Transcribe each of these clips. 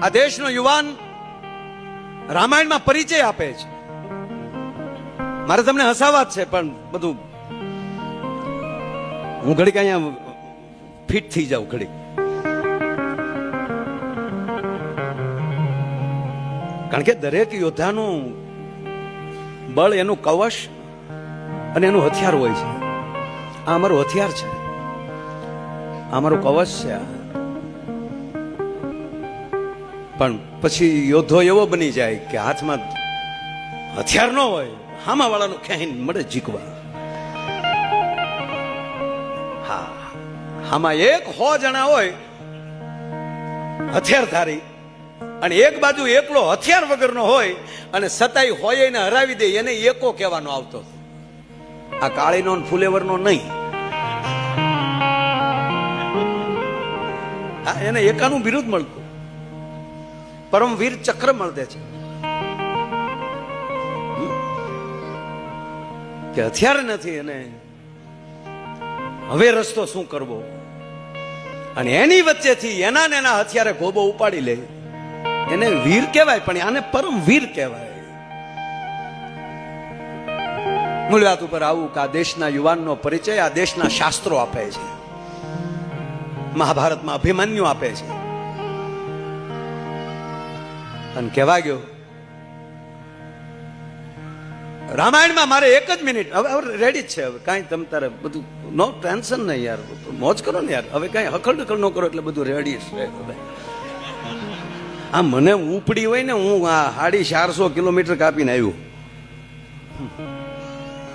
આ દેશનો યુવાન રામાયણમાં પરિચય આપે છે. મારે તમને હસાવા જ છે, પણ બધું હું ઘડીક અહીંયા ફિટ થઈ જાઉં ઘડીક. કારણ કે દરેક યોદ્ધાનું બળ, એનું કવચ અને એનું હથિયાર હોય છે. આ અમારું હથિયાર છે, આ અમારું કવચ છે. પણ પછી યોદ્ધો એવો બની જાય કે હાથમાં હથિયાર ન હોય, હામા વાળાનું ખેંચીને મળે જીકવા. હા, હામાં 100 જણા હોય હથિયારધારી, અને એક બાજુ એકલો હથિયાર વગરનો હોય, અને સતાઈ હોય એને હરાવી દે, એને એકો કહેવાનો આવતો. આ કાળીનો ફુલેવરનો નહીં. હા, એને એકાનું બિરુદ મળતું. પરમવીર ચક્ર મળે છે કે હથિયાર નથી, અને હવે રસ્તો શું કરવો, અને એની વચ્ચેથી એના ને એના હથિયારે ગોબો ઉપાડી લે, એને વીર કહેવાય. પણ આને પરમવીર કહેવાય. મૂળ વાત ઉપર આવું કે આ દેશના યુવાનનો પરિચય આ દેશના શાસ્ત્રો આપે છે. મહાભારતમાં અભિમન્યુ આપે છે. અને કહેવા ગયો રામાયણમાં મારે 1 જ મિનિટ, હવે રેડી જ છે, હવે કાંઈ તમ તારે બધું નો ટેન્શન નહીં યાર, મોજ કરો ને યાર, હવે કાંઈ હખડ ન કરો, એટલે બધું રેડી છે. આ મને ઉપડી હોય ને, હું આ 450 કિલોમીટર કાપીને આવ્યું,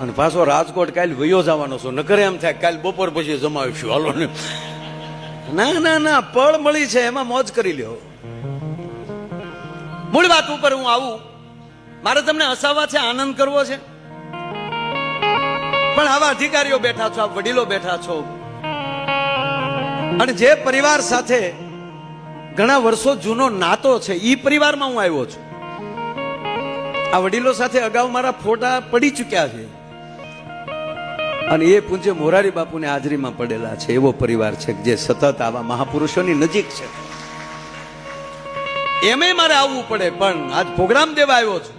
અને પાછો રાજકોટ કાલ વયો જવાનો છું. નકરે એમ થાય કાલ બપોર પછી જમાવીશું, હાલો ને. ના ના ના, પળ મળી છે, એમાં મોજ કરી લ્યો. મૂળ વાત ઉપર હું આવું, મારે તમને હસાવવા છે, આનંદ કરવો છે. પણ આવા અધિકારીઓ બેઠા છો, આ વડીલો બેઠા છો, અને જે પરિવાર સાથે ઘણા વર્ષો જૂનો નાતો છે, એ પરિવારમાં હું આવ્યો છું. આ વડીલો સાથે અગાઉ મારા ફોટા પડી ચૂક્યા છે, અને એ પૂજ્ય મોરારી બાપુની હાજરીમાં પડેલા છે. એવો પરિવાર છે જે સતત આવા મહાપુરુષોની નજીક છે. એમે મારે આવવું પડે, પણ આજ પ્રોગ્રામ દેવા આવ્યો છું.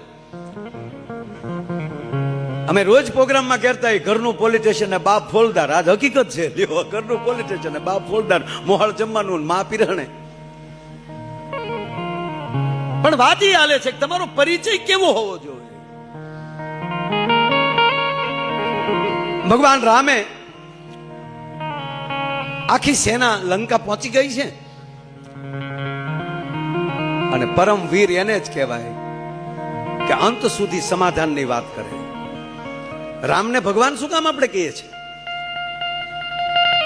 અમે રોજ પ્રોગ્રામમાં કહેતા ઘરનું પોલીસ સ્ટેશન ને બાપ ફોલદાર. આજ હકીકત છે, લ્યો, ઘરનું પોલીસ સ્ટેશન ને બાપ ફોલદાર, મોહાળ જમવાનું, મા પીરહણે. પણ વાત એ હાલે છે કે તમારો પરિચય કેવો હોવો જોઈએ. ભગવાન રામે આખી સેના લંકા પહોંચી ગઈ છે, અને પરમવીર એને જ કહેવાય કે અંત સુધી સમાધાનની વાત કરે. રામને ભગવાન શું કામ આપણે કહીએ છીએ?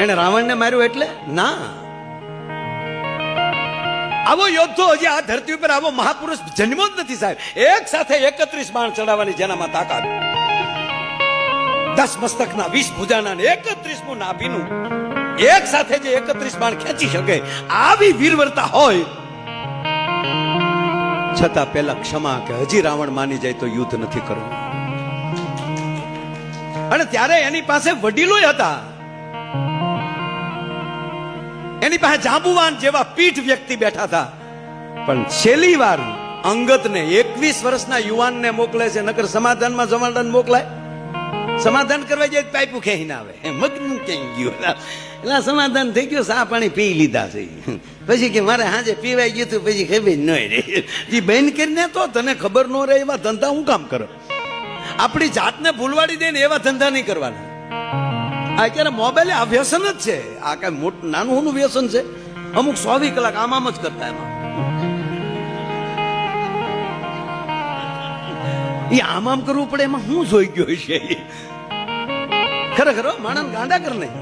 એને રાવણને માર્યો એટલે ના. આવો યોદ્ધો હજી આ ધરતી ઉપર, આવો મહાપુરુષ જન્મો જ નથી સાહેબ. એક સાથે 31 બાણ ચડાવવાની જેનામાં તાકાત, 10 મસ્તકના 20 ભુજાના 31મું નાભીનું એક સાથે જે 31 બાણ ખેંચી શકે, આવી વીરવરતા હોય છતાં પેલા ક્ષમા કે હજી રાવણ માની જાય તો યુદ્ધ નથી કરવું. અને ત્યારે એની પાસે વડીલો હતા, એની પાસે જાંબુવાન જેવા પીઠ વ્યક્તિ બેઠા હતા. પણ છેલ્લી વાર અંગદને 21 વર્ષના યુવાનને મોકલે છે. નકર સમાધાનમાં જમાદાન મોકલાય, સમાધાન કરવા જાય પાઇપું ખેંચીને આવે, મગનું ક્યાંય ગયું, એટલે સમાધાન થઈ ગયું, સા પાણી પી લીધા છે. પછી કે મારે હાજે પીવાઈ ગયું હતું, પછી ખબર ન રહે. એ બંધ કરીને તો તને ખબર ન રહે એવા ધંધા હું કામ કરો? આપણી જાતને ભૂલવાડી દે ને એવા ધંધા નહીં કરવાના. અત્યારે મોબાઈલ આ વ્યસન જ છે. આ કઈ મોટું નાનું હોનું વ્યસન છે? અમુક 24 કલાક આમ જ કરતા. એમાં એ આમ કરવું પડે, એમાં હું જોઈ ગયો છે? ખરેખર માણસ ગાંડા કર નહીં.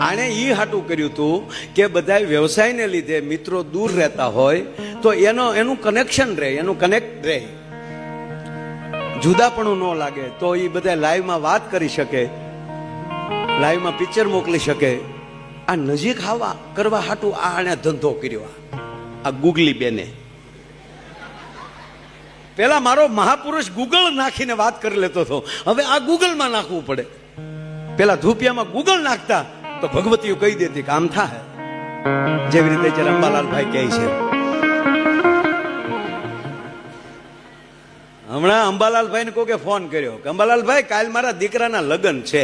આને ઈ હાટું કર્યું હતું કે બધા વ્યવસાયને લીધે મિત્રો દૂર રહેતા હોય તો એનું કનેક્શન રહે, એનું કનેક્ટ રહે, જુદાપણું ન લાગે. તો એ બધા લાઈવમાં વાત કરી શકે, લાઈવમાં પિક્ચર મોકલી શકે. આ નજીક આવવા કરવા હાટું આને ધંધો કર્યો. આ ગુગલી બેને પેલા મારો મહાપુરુષ ગૂગલ નાખીને વાત કરી લેતો હતો, હવે આ ગૂગલમાં નાખવું પડે. પેલા ધૂપિયામાં ગૂગલ નાખતા તો ભગવતીઓ કહી દેતી કે આમ થાય. જેવી રીતે જ્યારે અંબાલાલભાઈ કહે છે. હમણાં અંબાલાલભાઈ ને કોકે ફોન કર્યો કે અંબાલાલભાઈ કાલ મારા દીકરાના લગ્ન છે.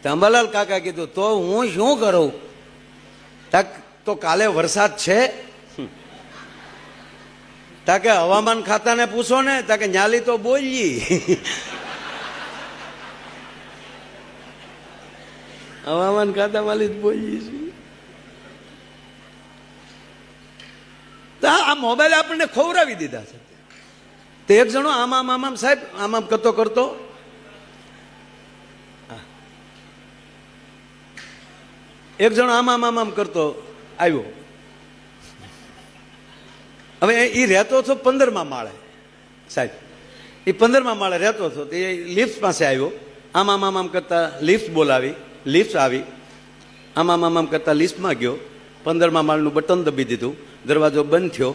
તો અંબાલાલ કાકા કીધું તો હું શું કરું? તો કાલે વરસાદ છે? તાકે હવામાન ખાતાને પૂછો ને, તાકે ન્યાલી તો બોલી. હવામાન ખાતા વાળી જ બોલી છે. તો આ મોબાઈલ આપણને ખોવરાવી દીધા છે. તો એક જણો આમ સાહેબ આમ કરતો કરતો એક જણો આમ કરતો આવ્યો. હવે એ રહેતો હતો 15મા માળે સાહેબ, એ 15મા માળે રહેતો હતો. એ લિફ્ટ પાસે આવ્યો, આમ કરતા લિફ્ટ બોલાવી, લિફ્ટ આવી, આમ કરતા લિફ્ટમાં ગયો. 15મા માળનું બટન દબી દીધું, દરવાજો બંધ થયો,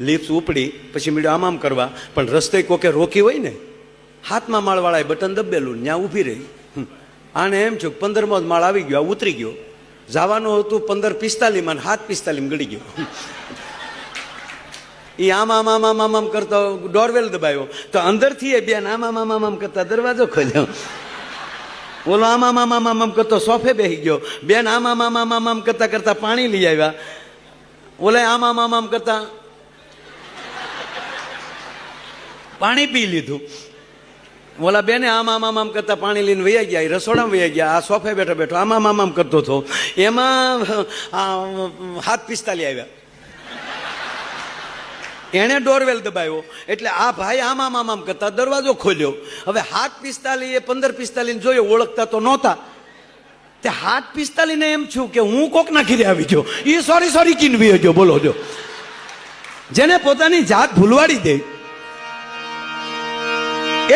લિફ્ટ ઉપડી. પછી મીડિયો આમ કરવા, પણ રસ્તે કોકે રોકી હોય ને, 7મા માળવાળાએ બટન દબેલું, ત્યાં ઊભી રહી. આને એમ છે 15મો માળ આવી ગયો, ઉતરી ગયો. જવાનું હતું 15:45 7:45 ગળી ગયો. એ આમ કરતો ડોરવેલ દબાયો તો અંદરથી એ બેન આમ કરતા દરવાજો ખોલ્યો. ઓલો આમ કરતો સોફે બેસી ગયો. બેન આમ કરતા કરતા પાણી લઈ આવ્યા. ઓલે આમ કરતા પાણી પી લીધું. ઓલા બેને આમ કરતા પાણી લઈને વૈયા ગયા, રસોડામાં વૈયા ગયા. આ સોફે બેઠો બેઠો આમ કરતો હતો. એમાં 7:45 આવ્યા. એને ડોરવેલ દબાવ્યો એટલે આ ભાઈ આમ કરતા દરવાજો ખોલ્યો. હવે 7:45 15:45 જોયો, ઓળખતા તો નહોતા. તે 7:45 ને એમ છું કે હું કોકના ઘીરે આવી ગયો. એ સોરી કીનવી ગયો. બોલો જો, જેને પોતાની જાત ભૂલવાડી દે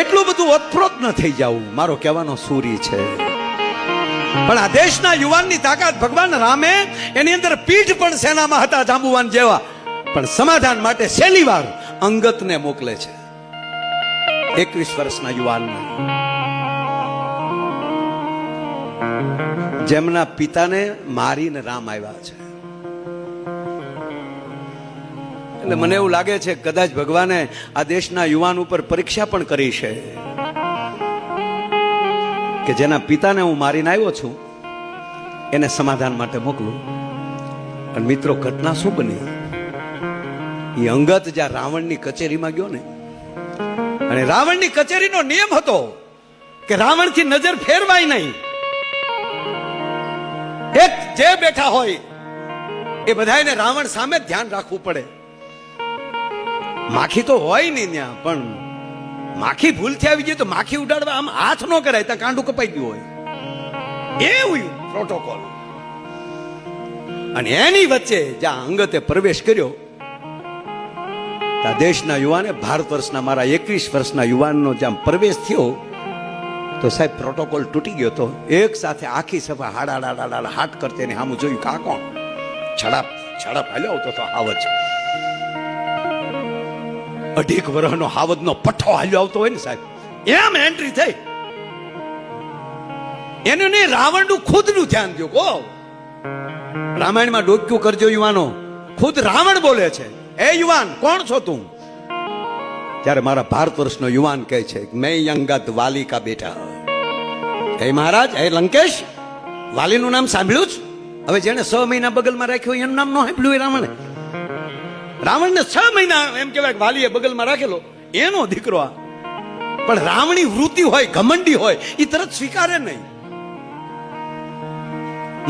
એટલું બધું ઓતપ્રોત ન થઈ જવું, મારો કહેવાનો સૂરી છે. પણ આ દેશના યુવાનની તાકાત ભગવાન રામે એની અંદર પીઠ પણ સેનામાં હતા જાંબુવાન જેવા, પણ સમાધાન માટે છેલ્લી વાર અંગતને મોકલે છે. 21 વર્ષના યુવાનને, જેમના પિતાને મારીને રામ આવ્યા છે. એટલે મને એવું લાગે છે કદાચ ભગવાને આ દેશના યુવાન ઉપર પરીક્ષા પણ કરી છે કે જેના પિતાને હું મારીને આવ્યો છું એને સમાધાન માટે મોકલું. અને મિત્રો, ઘટના શું બની? એ અંગત જ્યાં રાવણની કચેરીમાં ગયો ને, અને રાવણની કચેરીનો નિયમ હતો કે રાવણથી નજર ફેરવાય નહીં. એક જે બેઠા હોય એ બધાને રાવણ સામે ધ્યાન રાખવું પડે. માખી તો હોય નહીં ત્યાં, પણ માખી ભૂલથી આવી ગઈ તો માખી ઉડાડવા આમ હાથ ન કરાય, ત્યાં કાંડું કપાઈ ગયું હોય, એવું પ્રોટોકોલ. અને એની વચ્ચે જ્યાં અંગતે પ્રવેશ કર્યો, દેશના યુવાને, ભારત વર્ષના મારા 21 વર્ષના યુવાનનો જ્યાં પ્રવેશ થયો તો સાહેબ પ્રોટોકોલ તૂટી ગયો. તો એક સાથે આખી સભા હાડા હાટ કરતી એને સામું જોયું કે આ કોણ? છડપ હાલ્યો આવતો તો હાવજ, 2.5 વર્ષનો હાવજનો પઠ્ઠો હાલ્યો આવતો હોય ને સાહેબ, એમ એન્ટ્રી થઈ. એનું નહીં, રાવણનું ખુદનું ધ્યાન દો. કો રામાયણમાં ડોક્યું કરજો યુવાનો, ખુદ રાવણ બોલે છે, એ યુવાન કોણ છો તું? ત્યારે મારા ભારત વર્ષનો યુવાન કહે છે, મેં અંગત વાલી કા બેટા. હે મહારાજ, હે લંકેશ, વાલીનું નામ સાંભળ્યું જ? હવે જેને 6 મહિના બગલમાં રાખ્યો એનું નામ ન સાંભળ્યું? રાવણે 6 મહિના એમ કહેવાય વાલીએ બગલમાં રાખેલો, એનો દીકરો આ. પણ રાવણી વૃત્તિ હોય, ઘમંડી હોય, એ તરત સ્વીકારે નહીં.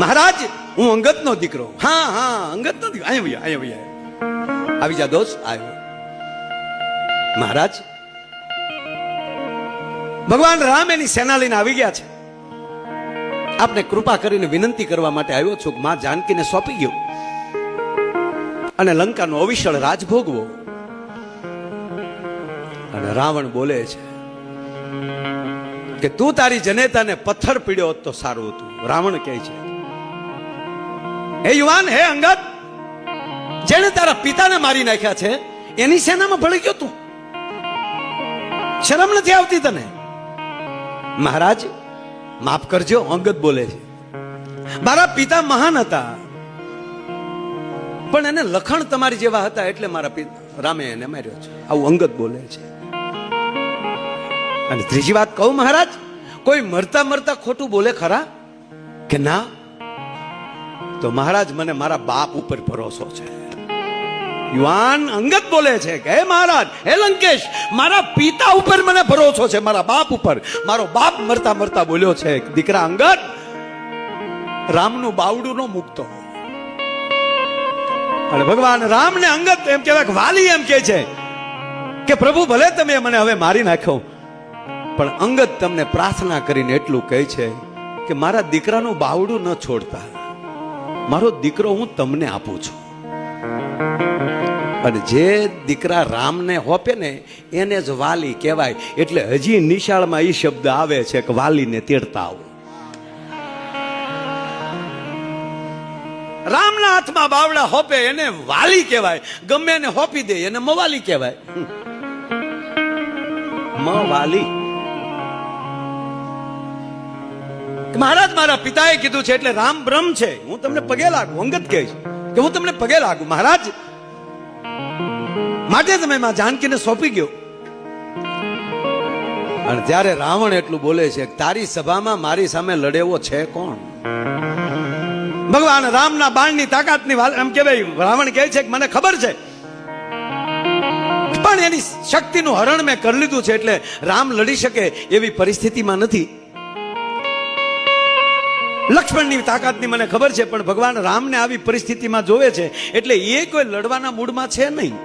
મહારાજ, હું અંગતનો દીકરો. હા અંગતનો દીકરો. અહીંયા આવી જા દોસ્ત. આવ્યો મહારાજ, ભગવાન રામ એની સેના લઈને આવી ગયા છે. આપને કૃપા કરીને વિનંતી કરવા માટે આવ્યો છું. માં જાનકીને સોંપી ગયો અને લંકાનો અવિશળ રાજ ભોગવો. અને રાવણ બોલે છે કે તું તારી જનેતાને પથ્થર પીડ્યો હોત તો સારું હતું. રાવણ કહે છે, હે યુવાન, હે અંગત, જેને તારા પિતાને મારી નાખ્યા છે એની સેનામાં ભળી ગયો તું. શરમ નથી આવતી તને? મહારાજ માફ કરજો, અંગત બોલે છે, મારા પિતા મહાન હતા, પણ એને લખણ તમારી જેવા હતા એટલે મારા રામે એને માર્યો છે, આવું અંગદ બોલે છે. અને ત્રીજી વાત કહું મહારાજ, કોઈ મરતા મરતા ખોટું બોલે ખરા કે ના? તો મહારાજ મને મારા બાપ ઉપર ભરોસો છે. યુવાન અંગદ બોલે છે કે હે મહારાજ, હે લંકેશ, મારા પિતા ઉપર મને ભરોસો છે, મારા બાપ ઉપર. મારો બાપ મરતા મરતા બોલ્યો છે, દીકરા અંગદ, રામનું બાવડું નો મૂકતો. અને ભગવાન રામને અંગદ એમ કહેવાય કે વાલી એમ કહે છે કે પ્રભુ ભલે તમે મને હવે મારી નાખ્યો, પણ અંગદ તમને પ્રાર્થના કરીને એટલું કહે છે કે મારા દીકરાનું બાવડું ન છોડતા, મારો દીકરો હું તમને આપું છું. અને જે દીકરા રામને હોપે ને એને જ વાલી કહેવાય. એટલે હજી નિશાળમાં એ શબ્દ આવે છે કે વાલીને તેડતા આવો. રામના હાથમાં બાવડા હોપે એને વાલી કહેવાય, ગમે એને હોપી દે એને મવાલી કહેવાય. મવાલી. મહારાજ મારા પિતાએ કીધું છે એટલે રામ બ્રહ્મ છે, હું તમને પગે લાગુ. અંગદ કહે છે કે હું તમને પગે લાગુ મહારાજ, માટે તમે માં જાનકીને સોંપી ગયો. અને ત્યારે રાવણ એટલું બોલે છે કે તારી સભામાં મારી સામે લડેવો છે કોણ? ભગવાન રામના બાણની તાકાતની એમ કહેવાય. રાવણ કહે છે કે મને ખબર છે, પણ એની શક્તિનું હરણ મેં કરી લીધું છે, એટલે રામ લડી શકે એવી પરિસ્થિતિમાં નથી. લક્ષ્મણની તાકાતની મને ખબર છે, પણ ભગવાન રામને આવી પરિસ્થિતિમાં જોવે છે, એટલે એ કોઈ લડવાના મૂડમાં છે નહીં.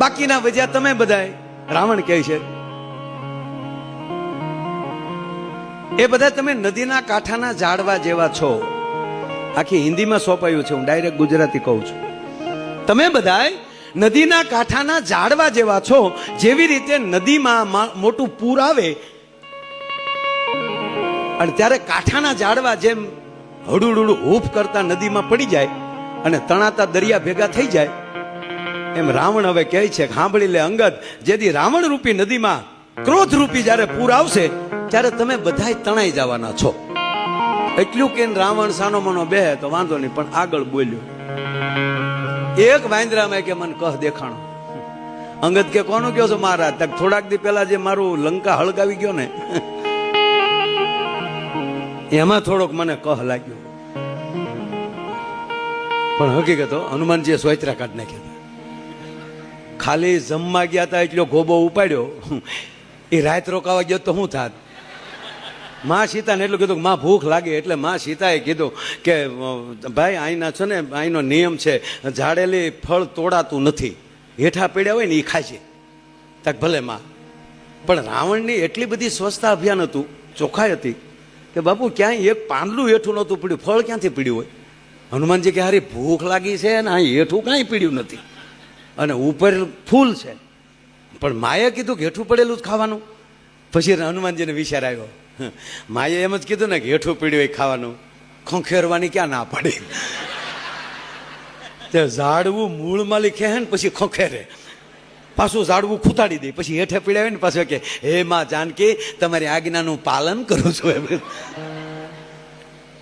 બાકીના વજ્યા તમે બધાય, રાવણ કહે છે એ બધા તમે નદીના કાંઠાના ઝાડવા જેવા છો. આખી હિન્દીમાં સોંપાયું છે, હું ડાયરેક્ટ ગુજરાતી કહું છું. તમે બધાય નદીના કાંઠાના ઝાડવા જેવા છો. જેવી રીતે નદીમાં મોટું પૂર આવે અને ત્યારે કાંઠાના ઝાડવા જેમ હડુડુડું હૂફ કરતા નદીમાં પડી જાય અને તણાતા દરિયા ભેગા થઈ જાય, એમ રાવણ હવે કહે છે કે સાંભળી લે અંગદ, જેથી રાવણ રૂપી નદીમાં ક્રોધ રૂપી જયારે પૂર આવશે ત્યારે તમે બધાય તણાઈ જવાના છો. એટલું કે રાવણ સાનો મનો બે તો વાંધો નહીં, પણ આગળ બોલ્યો એક વાંદરામાં કે મને કહ દેખાણો. અંગદ કે કોનું કહો છો મહારાજ? થોડાક દી પહેલા જે મારું લંકા હળગાવી ગયો ને એમાં થોડોક મને કહ લાગ્યો, પણ હકીકત હનુમાનજીએ સોયત્રા કાઢ નાખ્યા. ખાલી જમવા ગયા હતા એટલો ગોબો ઉપાડ્યો, એ રાત રોકાવા ગયો તો શું થાત? માં સીતાને એટલું કીધું કે માં ભૂખ લાગી, એટલે માં સીતાએ કીધું કે ભાઈ અહીંના છે ને અહીંનો નિયમ છે, ઝાડેલી ફળ તોડાતું નથી, હેઠા પડ્યા હોય ને એ ખાય છે. તક ભલે માં. પણ રાવણની એટલી બધી સ્વચ્છતા અભિયાન હતું, ચોખ્ખાઈ હતી કે બાપુ ક્યાંય એક પાંદડું હેઠું નહોતું પડ્યું. ફળ ક્યાંથી પીડ્યું હોય? હનુમાનજી કે હારી ભૂખ લાગી છે ને અહીં હેઠું કાંઈ પીડ્યું નથી અને ઉપર ફૂલ છે, પણ માએ કીધું કે હેઠું પડેલું જ ખાવાનું. પછી હનુમાનજીને વિચાર આવ્યો, માએ એમ જ કીધું ને કે હેઠું પીડ્યું એ ખાવાનું, ખોખેરવાની ક્યાં ના પડી? તે ઝાડવું મૂળમાં લીખે ને પછી ખોખેરે, પાછું ઝાડવું ખૂતાડી દે, પછી હેઠે પીડાવે ને પાછું કે હે માં જાનકી તમારી આજ્ઞાનું પાલન કરું છું.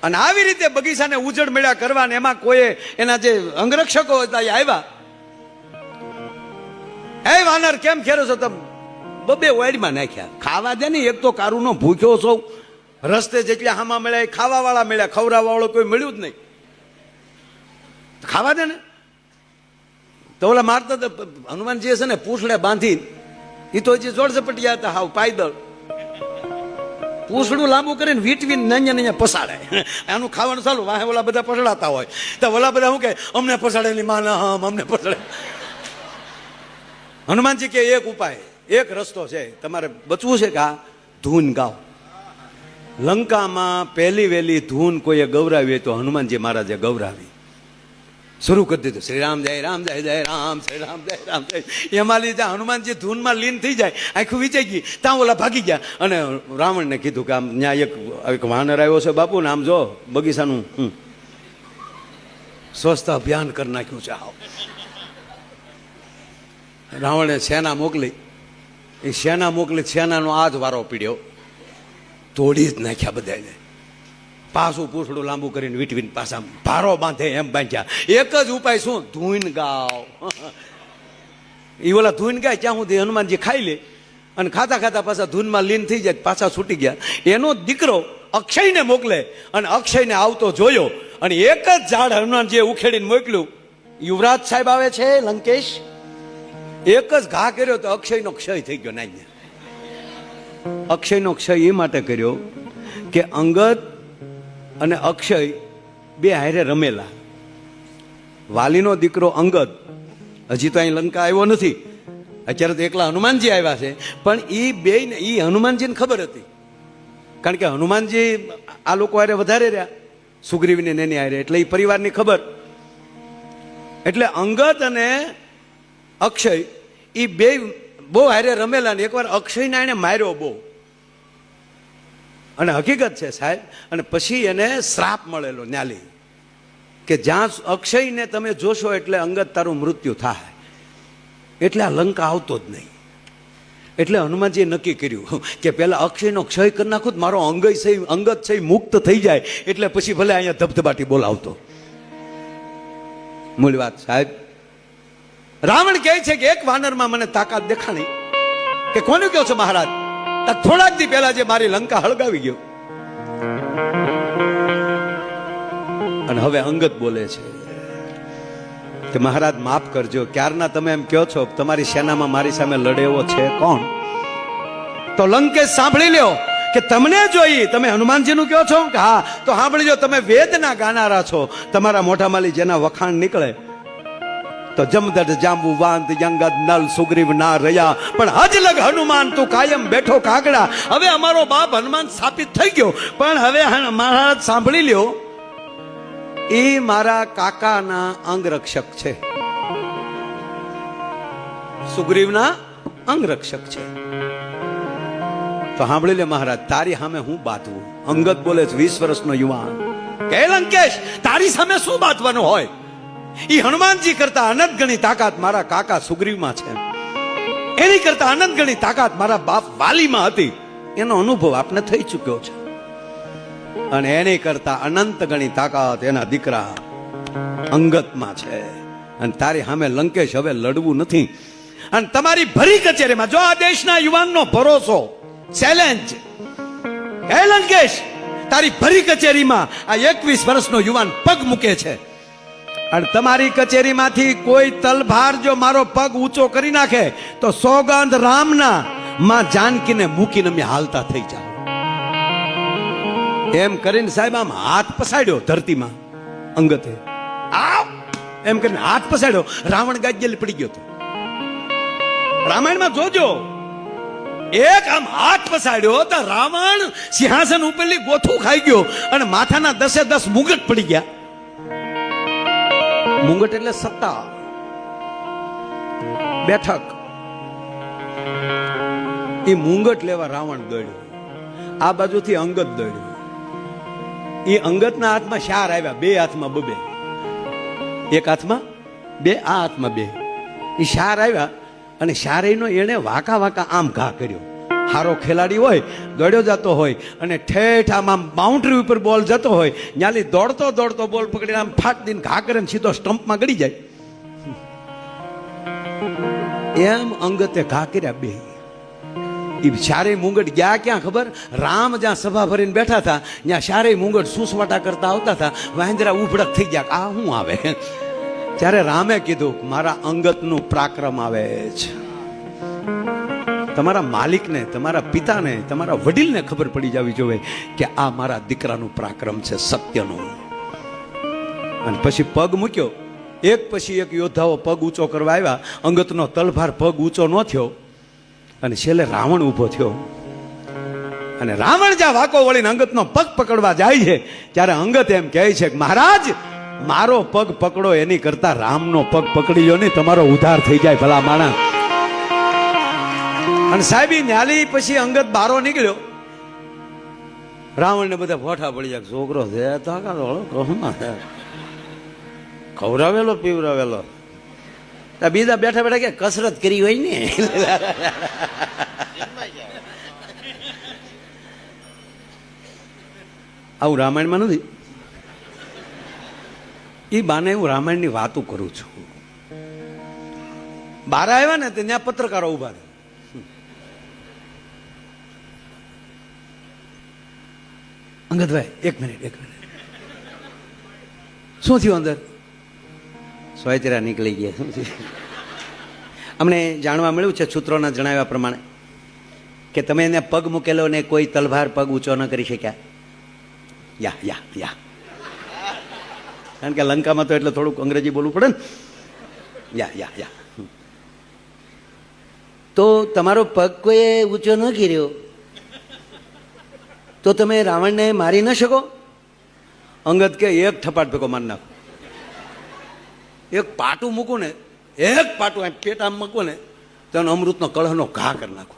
અને આવી રીતે બગીચાને ઉજળ મેળા કરવા, એમાં કોઈ એના જે અંગરક્ષકો હતા એ આવ્યા, એ વાનર કેમ ખેરો છો તમે? બબે વાડીમાં નાખ્યા. ખાવા દે ને, એક તો કારું નો ભૂખ્યો છો, રસ્તે જેટલા હામા મળ્યા ખાવા વાળા મળ્યા, ખવડાવવા વાળો કોઈ મળ્યું જ નહીં. ખાવા દે ને. તો ઓલા મારતા હનુમાનજી છે ને પૂછડે બાંધી, એ તો હજી જોડ ઝપટિયા હતા, હાવ પાયદળ પૂછડું લાંબુ કરીને વીટવીને નાન્યા નાન્યા પસાડે. આનું ખાવાનું ચાલુ, વાહે ઓલા બધા પસડાતા હોય તો ઓલા બધા શું કે અમને પસાડેલી માના હમ અમને પસડે. હનુમાનજી કે એક ઉપાય, એક રસ્તો છે, તમારે બચવું છે કે આ ધૂન ગાઓ. લંકામાં પહેલી વહેલી ધૂન કોઈએ ગૌરાવી હોય તો હનુમાનજી મહારાજે ગૌરાવી. શરૂ કરી દીધું, શ્રી રામ જય રામ જય જય રામ, શ્રી રામ જય રામ જય. એમાં લીધે હનુમાનજી ધૂનમાં લીન થઈ જાય, આખું વિચાઈ ગઈ. ત્યાં ઓલા ભાગી ગયા અને રાવણને કીધું કે આમ ત્યાં એક વાનર આવ્યો છે બાપુ ને, આમ જો બગીચાનું સ્વચ્છતા અભિયાન કરી નાખ્યું છે. આવ રાવણે સેના મોકલી, એ સેના મોકલી, સેનાનો આ જ વારો પીડ્યો, તોડી જ નાખ્યા બધાને. પાછું પૂંછડું લાંબુ કરીને વીટવીને પાછા ભારો બાંધે એમ બાંધ્યા. એક જ ઉપાય શું? ધૂન ગાવ. એ ઓલા ધૂન ગાય ત્યાં સુધી હનુમાનજી ખાઈ લે અને ખાતા ખાતા પાછા ધૂનમાં લીન થઈ જાય, પાછા છૂટી ગયા. એનો દીકરો અક્ષયને મોકલે અને અક્ષયને આવતો જોયો અને એક જ ઝાડ હનુમાનજીએ ઉખેડીને મોકલ્યું. યુવરાજ સાહેબ આવે છે લંકેશ, એક જ ઘા કર્યો તો અક્ષયનો ક્ષય થઈ ગયો. નાઈ, અક્ષયનો ક્ષય એ માટે કર્યો કે અંગદ અને અક્ષય બે હારે રમેલા. વાલીનો દીકરો અંગદ હજી તો અહીં લંકા આવ્યો નથી, અત્યારે તો એકલા હનુમાનજી આવ્યા છે. પણ એ બે એ હનુમાનજીને ખબર હતી, કારણ કે હનુમાનજી આ લોકો હારે વધારે રહ્યા, સુગ્રીવને એની હારે, એટલે એ પરિવારની ખબર. એટલે અંગદ અને અક્ષય એ બે બહુ હારે રમેલા ને એકવાર અક્ષયને એને માર્યો બહુ, અને હકીકત છે સાહેબ. અને પછી એને શ્રાપ મળેલો ન્યાલી કે જ્યાં અક્ષયને તમે જોશો એટલે અંગદ તારું મૃત્યુ થાય, એટલે આ લંકા આવતો જ નહીં. એટલે હનુમાનજીએ નક્કી કર્યું કે પેલા અક્ષયનો ક્ષય કરી નાખું, મારો અંગદ છે મુક્ત થઈ જાય, એટલે પછી ભલે અહીંયા ધબધબાટી બોલાવતો. મૂળ વાત સાહેબ, રાવણ કહે છે કે એક વાનરમાં મને તાકાત દેખાણી. કે કોનું કહો છો મહારાજ? થોડાક દી પહેલા જે મારી લંકા હળગાવી ગયો. અને હવે અંગદ બોલે છે કે મહારાજ માફ કરજો, ક્યારના તમે એમ કહો છો તમારી સેનામાં મારી સામે લડે એવો છે કોણ? તો લંકેશ સાંભળી લ્યો કે તમને જોઈ તમે હનુમાનજીનું કહો છો કે હા, તો સાંભળી લો, તમે વેદના ગાનારા છો. તમારા મોઢામાંથી જેના વખાણ નીકળે તો જમદટ જાંબુ વાંત જંગદ નલ સુગ્રીવ ના રહ્યા, પણ હજ લગ હનુમાન તું કાયમ બેઠો કાગડા. હવે અમારો બાપ હનુમાન સ્થાપિત થઈ ગયો, પણ હવે મહારાજ સાંભળી લ્યો, એ મારા કાકાના અંગરક્ષક છે, સુગ્રીવના અંગરક્ષક છે. તો સાંભળી લે મહારાજ, તારી સામે હું બાંધવું? અંગદ બોલે છે 20 વર્ષનો યુવાન, કે લંકેશ તારી સામે શું બાંધવાનું હોય? એ હનુમાનજી કરતા અનંત ગણી તાકાત મારા કાકા સુગ્રીવમાં છે, એની કરતા અનંત ગણી તાકાત મારા બાપ વાલીમાં હતી. એનો અનુભવ આપને થઈ ચુક્યો છે. અને એની કરતા અનંત ગણી તાકાત એના દીકરા અંગતમાં છે. અને તારી સામે લંકેશ હવે લડવું નથી. અને તમારી ભરી કચેરીમાં જો આ દેશના યુવાનનો ભરોસો ચેલેન્જ, હે લંકેશ તારી ભરી કચેરીમાં આ 21 વર્ષનો યુવાન પગ મૂકે છે, અને તમારી કચેરીમાંથી કોઈ તલભાર જો મારો પગ ઊંચો કરી નાખે તો સોગંદ રામના માં જાનકીને મૂકીને અમે હાલતા થઈ જાવ. એમ કરીને સાહેબ આમ હાથ પસાડ્યો ધરતીમાં અંગતે, આવ એમ કરીને હાથ પસાડ્યો. રાવણ ગાજ્જેલી પડી ગયો હતો. રામાયણમાં જોજો, એક આમ હાથ પસાડ્યો તો રાવણ સિંહાસન ઉપરલી ગોથું ખાઈ ગયો અને માથાના 10 મુગટ પડી ગયા. મુંગટ એટલે સત્તા, બેઠક. એ મુંગટ લેવા રાવણ દોડ્યો, આ બાજુથી અંગદ દોડ્યો. એ અંગદના હાથમાં શાર આવ્યા, 2 હાથમાં 2, એક હાથમાં 2, આ હાથમાં 2. એ શાર આવ્યા અને શારેનો એને વાંકા વાંકા આમ ઘા કર્યો. હારો ખેલાડી હોય, દોડ્યો જતો હોય અને ઠેઠ આમ બાઉન્ડ્રી ઉપર બોલ જતો હોય, ન્યાલી દોડતો દોડતો બોલ પકડીને આમ ફાટ દઈને ઘા કરે ને સીધો સ્ટમ્પમાં ગળી જાય. એમ અંગતે ઘા કર્યા 2. એ શારે મુંગટ ગયા ક્યાં ખબર? રામ જ્યાં સભા ભરીને બેઠા હતા ત્યાં શારે મુંગટ સુસવાટા કરતા આવતા હતા. વાંદરા ઉભડક થઈ ગયા, આ શું આવે? ત્યારે રામે કીધું મારા અંગતનું પરાક્રમ આવે છે. તમારા માલિકને, તમારા પિતાને, તમારા વડીલને ખબર પડી જવી જોઈએ કે આ મારા દીકરાનું પરાક્રમ છે, સત્યનું. અને પછી પગ મૂક્યો, એક પછી એક યોદ્ધાઓ પગ ઊંચો કરવા આવ્યા. અંગતનો તલભાર પગ ઊંચો ન થયો અને છેલ્લે રાવણ ઊભો થયો. અને રાવણ જ્યાં વાકો વળીને અંગતનો પગ પકડવા જાય છે ત્યારે અંગત એમ કહે છે કે મહારાજ મારો પગ પકડો એની કરતા રામનો પગ પકડી લો ને, તમારો ઉદ્ધાર થઈ જાય ભલા માણસ. અને સાહેબ ન્યાલી પછી અંગત બારો નીકળ્યો. રાવણ ને બધા ફોટા પડી જાય, છોકરો છે ખવડાવેલો પીવડાવેલો. બીજા બેઠા બેઠા કે કસરત કરી હોય ને. આવું રામાયણમાં નથી. એ બાને હું રામાયણની વાતો કરું છું. બહાર આવ્યા ને ત્યાં પત્રકારો ઉભા રહે. અંગદભાઈ એક મિનિટ. શું થયું અંદર? સોયતરા નીકળી ગયા. શું થયું? અમને જાણવા મળ્યું છે સૂત્રોના જણાવ્યા પ્રમાણે કે તમે એને પગ મૂકેલો ને કોઈ તલવાર પગ ઊંચો ન કરી શક્યા. યા કારણ કે લંકામાં તો એટલે થોડુંક અંગ્રેજી બોલવું પડે ને. યા તો તમારો પગ કોઈએ ઊંચો ન કર્યો તો તમે રાવણને મારી ન શકો? અંગદ કે એક થપાટ ભેગો મારી નાખો. એક પાટું મૂકું ને, એક પાટું એમ પેટ આમ મૂકું ને તો અમૃતનો કળહનો ઘા કરી નાખો.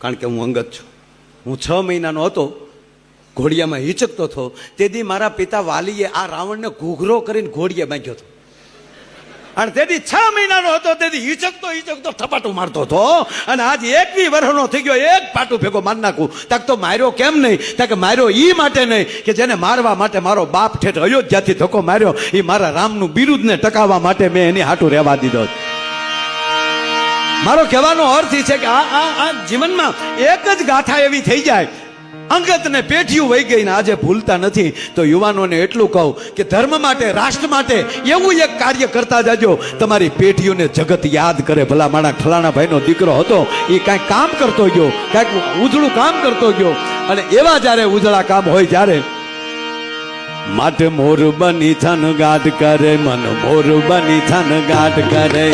કારણ કે હું અંગદ છું. હું 6 મહિનાનો હતો, ઘોડિયામાં હિચકતો હતો. તેથી મારા પિતા વાલીએ આ રાવણને ઘૂઘરો કરીને ઘોડિયા બાંધ્યો હતો. અને તેથી 6 મહિનાનો હતો, તેથી હિચકતો થપાટું મારતો હતો. અને આજ 21 વર્ષનો થઈ ગયો, એક પાટું ભેગો મારી નાખું. તક તો માર્યો કેમ નહીં? તક માર્યો ઈ માટે નહીં કે જેને મારવા માટે મારો બાપ ઠેઠ અયોધ્યાથી ધક્કો માર્યો, એ મારા રામનું બિરુદને ટકાવવા માટે મેં એની હાટું રહેવા દીધો. મારો કહેવાનો અર્થ એ છે કે આ જીવનમાં એક જ ગાથા એવી થઈ જાય, અંગતને પેઠિયું વહી ગઈ ને આજે ભૂલતા નથી. તો યુવાનોને એટલું કહું કે ધર્મ માટે, રાષ્ટ્ર માટે એવું એક કાર્ય કરતા જાજો, તમારી પેઢીઓને જગત યાદ કરે. ભલા માણા ફલાણા ભાઈનો દીકરો હતો, એ કાંઈક કામ કરતો ગયો, કાંઈક ઉજળું કામ કરતો ગયો. અને એવા જ્યારે ઉજળા કામ હોય ત્યારે માટે મોર બની થન ગાઢ કરે, મન મોર બની થન ગાઢ કરે.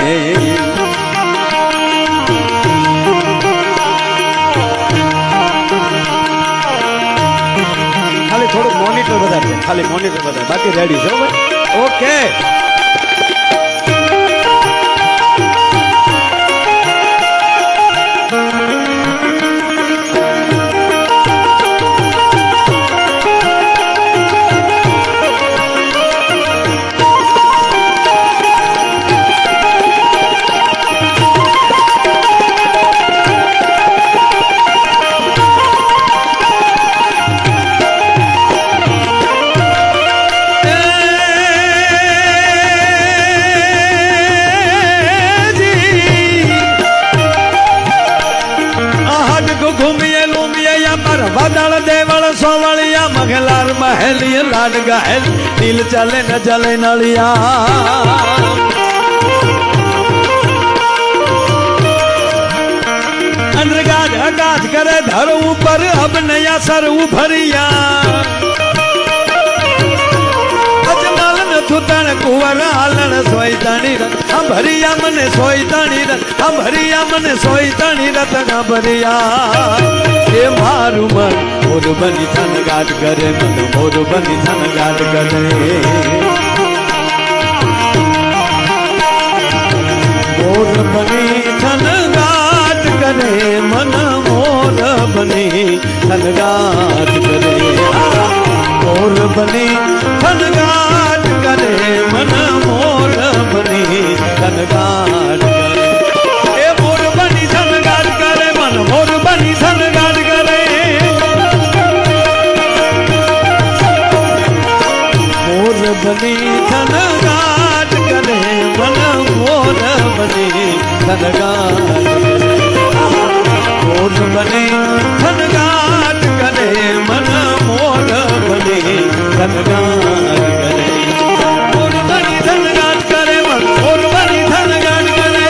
થોડુંક મોનિટર વધારે, ખાલી મોનિટર વધારે, બાકી રેડી છે. ઓકે. વાદળ દેવળ સોવળિયા મગલાર મહેલી લાડ ગહેલ દિલ ચલે ન ચલે નળિયા. અંદરગાજ અગાજ કરે ધર ઉપર અબનયા સર ઉભરિયા. અજમલ ન થુતણ કુંવર આલણ સોયતાણી રત અંભરિયા મને સોયતાણી રત અંભરિયા મને સોયતાણી રત અંભરિયા. એ મારું મન મોર બની થન ગાઢ કરે, મન મોર બની થન ગાઢ કરે. મોર બની થન ગાઢ કરે, મન મોર બની થન ગાઢ કરે. મોર બની થન ગાઢ કરે, મન મોર બની થન ગાઢ કરે. એ મોર બની થન ગાઢ કરે, મન મોર બની થન ગાઢ કરે. મોર બની થન ગાઢ કરે, મન મોર બની થન ગાઢ કરે. મોર બની થન ગાઢ કરે, મન મોર બની થન ગાઢ કરે. મોર બની થન ગાઢ કરે, મન મોર બની થન ગાઢ કરે.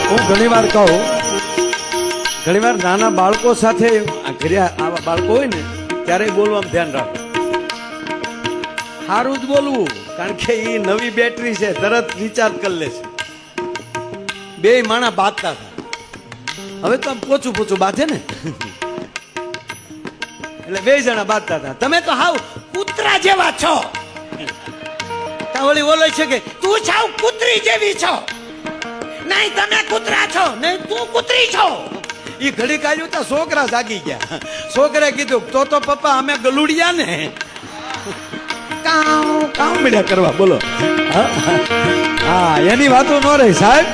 હું ઘણી વાર કહું, ઘણી વાર નાના બાળકો સાથે ઘરે આવા બાળકો હોય ને ત્યારે બોલવામાં ધ્યાન રાખો. સારું જ બોલવું, કારણ કે એ નવી બેટરી છે, તરત રિચાર્જ કરી લે છે. બે માણા બાંધતા હતા, હવે તો પોચું બાંધે ને, એટલે 2 જણા બાંધતા હતા. તમે તો હાવ કૂતરા જેવા છો. ઓલી બોલે છે કે તું સાવ કૂતરી જેવી છો. નહીં તમે કૂતરા છો, નહીં તું કૂતરી છો. એ ઘડી કાઢ્યું તો છોકરા જાગી ગયા. છોકરે કીધું તો પપ્પા અમે ગલુડિયા ને કામ મળ્યા કરવા. બોલો, હા એની વાતો ન રહી સાહેબ.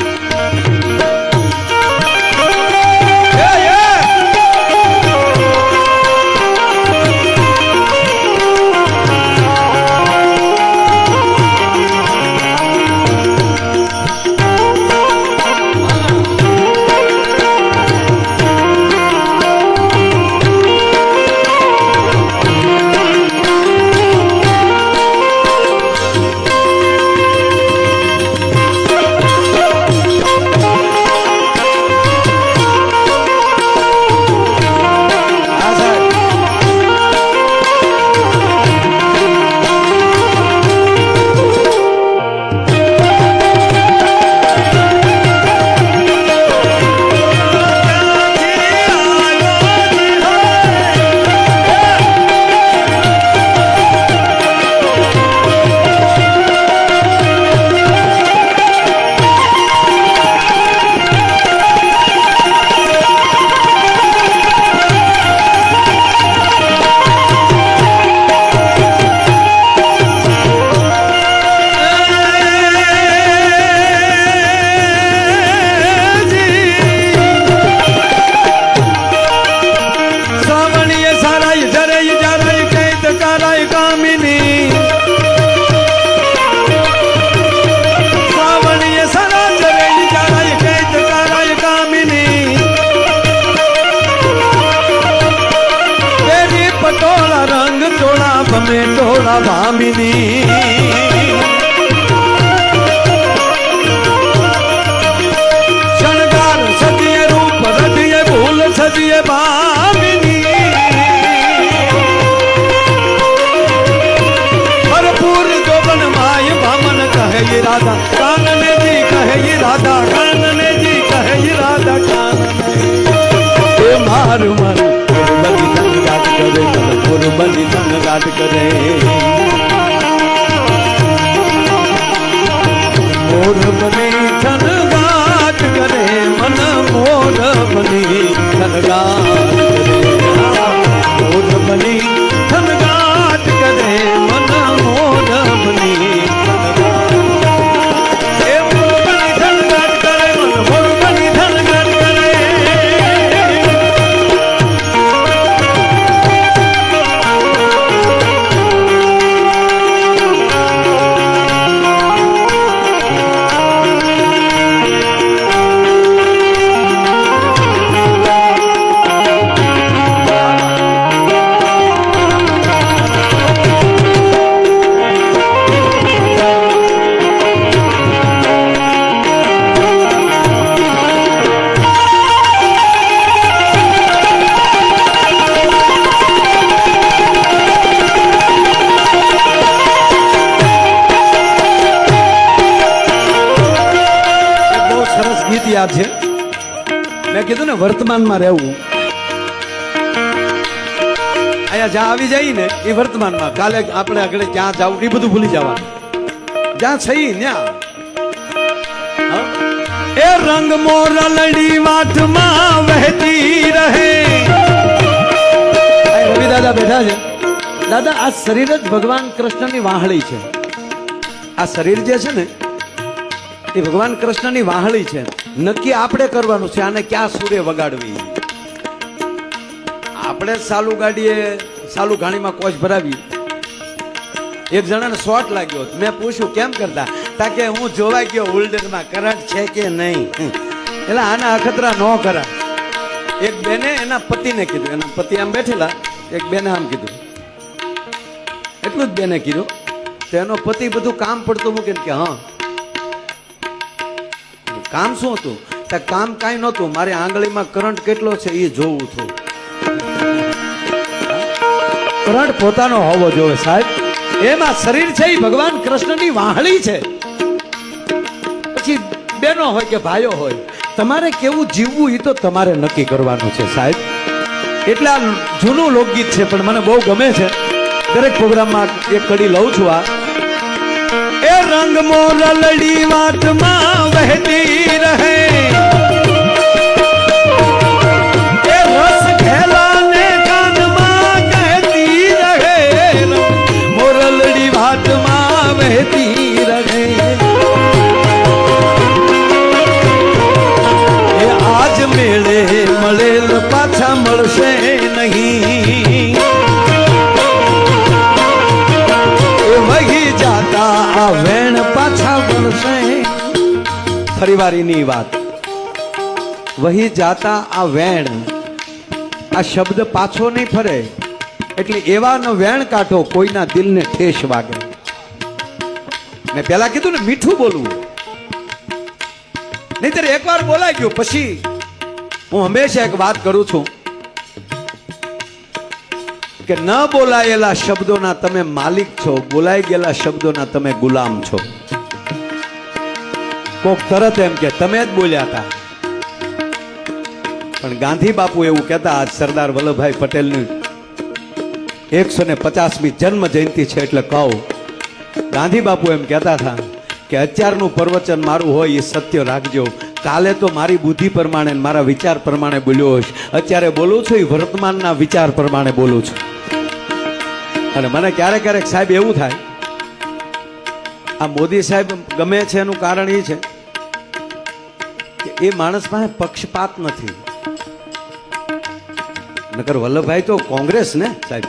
ને ટોળા ભામીની શણગાર સજીએ રૂપ રજીએ ભૂલ સજીએ ભામીની ભરપૂર જોબન માય ભામન કહે રાધા કાનને જી કહે રાધા કાનને જી કહે રાધા કાનને એ મારું મારું બની ધન ગાટ કરે મોર બની ધન ગાટ કરે મોર બની ધન ગાટ કરે મન મોર બની ધન ગાટ કરે મોર બની ધન ગાટ કરે મન મોર બની યાદ છે મેં કીધું ને વર્તમાનમાં રહેવું અહીંયા જ્યાં આવી જાય ને એ વર્તમાનમાં કાલે આપણે આગળ ક્યાં જવું એ બધું ભૂલી જવાનું જ્યાં છે ત્યાં એ રંગ મોરલડી વાટમાં વહેતી રહે રવિ દાદા બેઠા છે દાદા આ શરીર જ ભગવાન કૃષ્ણની વાહળી છે આ શરીર જે છે ને એ ભગવાન કૃષ્ણની વાહળી છે નક્કી આપણે કરવાનું છે આને ક્યાં સૂરે વગાડવી આપણે સાલુ ગાડીએ સાલુ ઘાણીમાં કોચ ભરાવી એક જણાને શોર્ટ લાગ્યો મેં પૂછ્યું કેમ કરતા તાકે હું જોવા ગયો હોલ્ડરમાં કરંટ છે કે નહીં એટલે આના અખતરા ન કરા એક બેને એના પતિને કીધું એના પતિ આમ બેઠેલા એક બેને આમ કીધું એટલું જ બેને કીધું તો એનો પતિ બધું કામ પડતું મૂકીને કે હા કામ શું હતું કામ કાંઈ નહોતું મારી આંગળીમાં કરંટ કેટલો છે એ જોવું છું કરંટ પોતાનો હોવો જોઈએ સાહેબ એમાં શરીર છે એ ભગવાન કૃષ્ણની વાહળી છે પછી બેનો હોય કે ભાઈઓ હોય તમારે કેવું જીવવું એ તો તમારે નક્કી કરવાનું છે સાહેબ એટલે આ જૂનું લોકગીત છે પણ મને બહુ ગમે છે દરેક પ્રોગ્રામમાં એક કડી લઉં છું આ એ રંગ મોરલડી વાટમાં વહેતી રહે એ રસ ખેલાને કાનમાં કહેતી રહે મોરલડી વાટમાં વહેતી રહે એ આજ મેળે મળેલ પાછા મળશે નહીં વહી જાતા આ વેણ પાછા વળશે ફરીવારીની વાત વહી જાતા આ વેણ આ શબ્દ પાછો નહીં ફરે એટલે એવાનો વેણ કાઢો કોઈના દિલને ઠેસ વાગે મેં પેલા કીધું ને મીઠું બોલવું નહીતર એકવાર બોલાઈ ગયું પછી હું હંમેશા એક વાત કરું છું કે ન બોલાયેલા શબ્દોના તમે માલિક છો બોલાઈ ગયેલા શબ્દોના તમે ગુલામ છો કોક તરત એમ કે તમે જ બોલ્યા હતા પણ ગાંધી બાપુ એવું કહેતા આજ સરદાર વલ્લભભાઈ પટેલની 150મી જન્મ જયંતિ છે એટલે કહું ગાંધી બાપુ એમ કહેતા હતા કે અત્યારનું પ્રવચન મારું હોય એ સત્ય રાખજો કાલે તો મારી બુદ્ધિ પ્રમાણે મારા વિચાર પ્રમાણે બોલ્યો હોઈશ અત્યારે બોલું છું એ વર્તમાનના વિચાર પ્રમાણે બોલું છું અને મને ક્યારેક ક્યારેક સાહેબ એવું થાય આ મોદી સાહેબ ગમે છે એનું કારણ એ છે કે એ માણસ પાસે પક્ષપાત નથી નકર વલ્લભભાઈ તો કોંગ્રેસ ને સાહેબ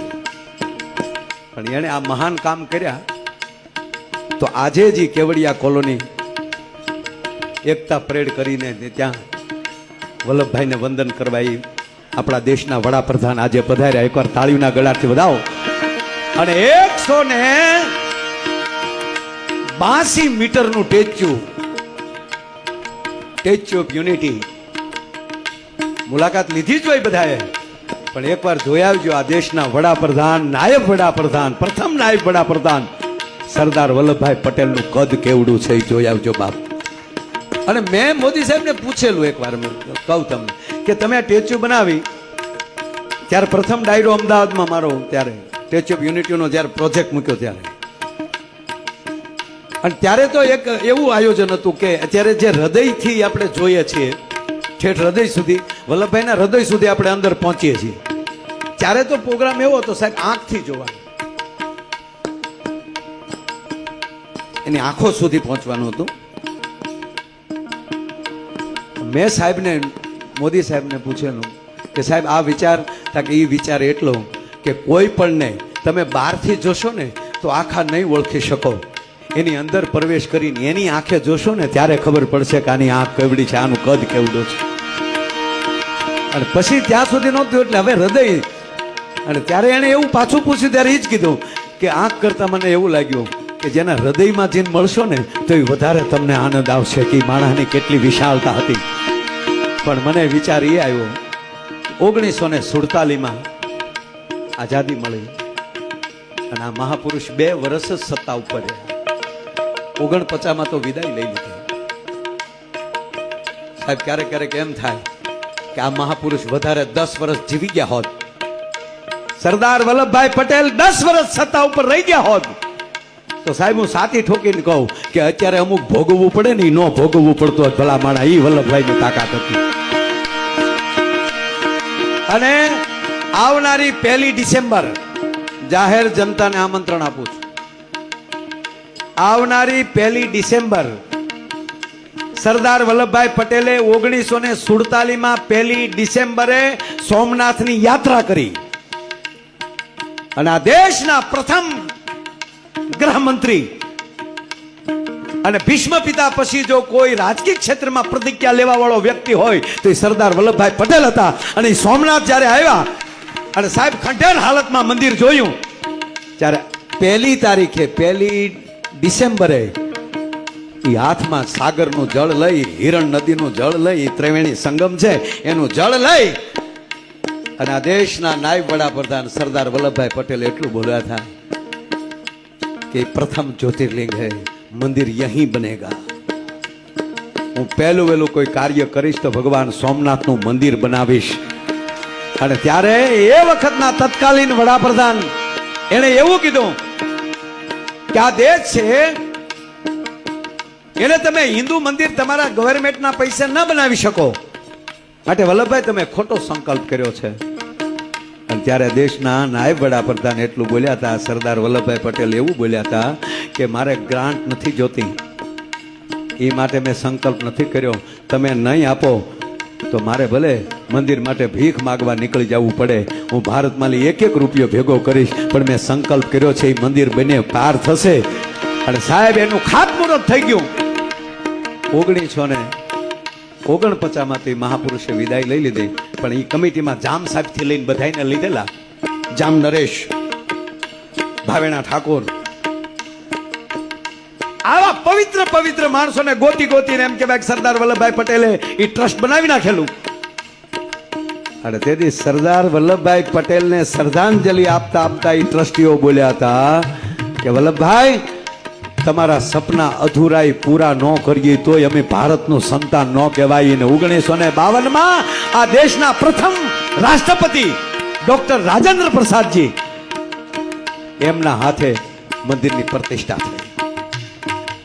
પણ એને આ મહાન કામ કર્યા તો આજે જ કેવડિયા કોલોની એકતા પરેડ કરીને ત્યાં વલ્લભભાઈને વંદન કરવા આપણા દેશના વડાપ્રધાન આજે પધાર્યા એકવાર તાળીના ગળાથી વધાવો અને 1 182 મીટરનું સ્ટેચ્યુ ઓફ યુનિટી મુલાકાત લીધી જ હોય બધાએ, પણ એકવાર જોઈ આવજો. આ દેશના વડાપ્રધાન, નાયબ વડાપ્રધાન, પ્રથમ નાયબ વડાપ્રધાન સરદાર વલ્લભભાઈ પટેલનું કદ કેવડું છે એ જોઈ આવજો બાપ. અને મેં મોદી સાહેબને પૂછેલું એકવાર, મેં કહું તમને કે તમે આ સ્ટેચ્યુ બનાવી ત્યારે પ્રથમ ડાયરો અમદાવાદમાં મારો, ત્યારે સ્ટેચ્યુ ઓફ યુનિટીનો જ્યારે પ્રોજેક્ટ મૂક્યો ત્યારે, અને ત્યારે તો એક એવું આયોજન હતું કે અત્યારે જે હૃદયથી આપણે જોઈએ છીએ, ઠેઠ હૃદય સુધી, વલ્લભભાઈના હૃદય સુધી આપણે અંદર પહોંચીએ છીએ. ત્યારે તો પ્રોગ્રામ એવો હતો સાહેબ, આંખથી જોવાનો, એની આંખો સુધી પહોંચવાનું હતું. મેં સાહેબને, મોદી સાહેબને પૂછેલું કે સાહેબ આ વિચાર, કે એ વિચાર એટલો કે કોઈ પણને તમે બહારથી જોશો ને તો આખા નહીં ઓળખી શકો, એની અંદર પ્રવેશ કરીને એની આંખે જોશો ને ત્યારે ખબર પડશે કે આની આંખ કેવડી છે, આનું કદ કેવડું છે. અને પછી ત્યાં સુધી નહોતું એટલે હવે હૃદય, અને ત્યારે એને એવું પાછું પૂછ્યું ત્યારે એ જ કીધું કે આંખ કરતાં મને એવું લાગ્યું કે જેના હૃદયમાં જઈને મળશો ને તો એ વધારે તમને આનંદ આવશે કે માણસની કેટલી વિશાળતા હતી. પણ મને વિચાર એ આવ્યો, 1947માં આઝાદી મળી અને આ મહાપુરુષ 2 વર્ષ જ સત્તા ઉપર રહ્યા, 49માં તો વિદાય લઈ લીધી. સાહેબ ક્યારેક ક્યારેક એમ થાય કે આ મહાપુરુષ વધારે 10 વર્ષ જીવી ગયા હોત, સરદાર વલ્લભભાઈ પટેલ 10 વર્ષ સત્તા ઉપર રહી ગયા હોત, તો સાહેબ હું સાથી ઠોકીને કહું કે અત્યારે અમુક ભોગવવું પડે ને, ન ભોગવવું પડતું હોય ભલા માણા, એ વલ્લભભાઈની તાકાત હતી. અને આવનારી 1 ડિસેમ્બર જાહેર જનતાને આમંત્રણ આપું છું. આવનારી 1 ડિસેમ્બર સરદાર વલ્લભભાઈ પટેલે 1947માં 1 ડિસેમ્બરે સોમનાથની યાત્રા કરી અને આ દેશના પ્રથમ ગૃહમંત્રી અને ભીષ્મ પિતા પછી જો કોઈ રાજકીય ક્ષેત્રમાં પ્રતિજ્ઞા લેવા વાળો વ્યક્તિ હોય તો એ સરદાર વલ્લભભાઈ પટેલ હતા. અને સોમનાથ જ્યારે આવ્યા અને સાહેબ ખંડેર હાલતમાં મંદિર જોયું, ત્યારે 1 તારીખે 1 ડિસેમ્બરે એ હાથમાં સાગરનું જળ લઈ, હિરણ નદીનું જળ લઈ, ત્રિવેણી સંગમ છે એનું જળ લઈ અને આ દેશના નાયબ વડાપ્રધાન સરદાર વલ્લભભાઈ પટેલ એટલું બોલ્યા હતા કે પ્રથમ જ્યોતિર્લિંગ હૈ, મંદિર યહીં બનેગા. હું પહેલું વહેલું કોઈ કાર્ય કરીશ તો ભગવાન સોમનાથનું મંદિર બનાવીશ. અને ત્યારે એ વખતના તત્કાલીન વડાપ્રધાન એને એવું કીધું કે આ દેશ છે એને તમે હિન્દુ મંદિર તમારા ગવર્મેન્ટના પૈસા ન બનાવી શકો, માટે વલ્લભભાઈ તમે ખોટો સંકલ્પ કર્યો છે. અને ત્યારે દેશના નાયબ વડાપ્રધાન એટલું બોલ્યા હતા, સરદાર વલ્લભભાઈ પટેલ એવું બોલ્યા હતા કે મારે ગ્રાન્ટ નથી જોતી, એ માટે મેં સંકલ્પ નથી કર્યો, તમે નહીં આપો તો મારે ભલે મંદિર માટે ભીખ માગવા નીકળી જવું પડે, હું ભારતમાં 1-1 રૂપિયો ભેગો કરીશ, પણ મેં સંકલ્પ કર્યો છે એ મંદિર બને પાર થશે. અને સાહેબ એનું ખાતમુહૂર્ત થઈ ગયું. 1949માંથી મહાપુરુષે વિદાય લઈ લીધી, પણ એ કમિટીમાં જામ સાહેબથી લઈને બધાને લીધેલા, જામ નરેશ, ભાવેણા ઠાકોર, આવા પવિત્ર માણસોને ગોતીને એમ કે ભાઈ સરદાર વલ્લભભાઈ પટેલે એ ટ્રસ્ટ બનાવી નાખેલું. અને તેથી સરદાર વલ્લભભાઈ પટેલને શ્રદ્ધાંજલિ આપતા એ ટ્રસ્ટીઓ બોલ્યા હતા કે વલ્લભભાઈ તમારા સપના અધૂરાઈ પૂરા ન કરીએ તોય અમે ભારતનું સંતાન ન કહેવાય. ને 1952માં આ દેશના પ્રથમ રાષ્ટ્રપતિ ડોક્ટર રાજેન્દ્ર પ્રસાદજી એમના હાથે મંદિરની પ્રતિષ્ઠા થઈ.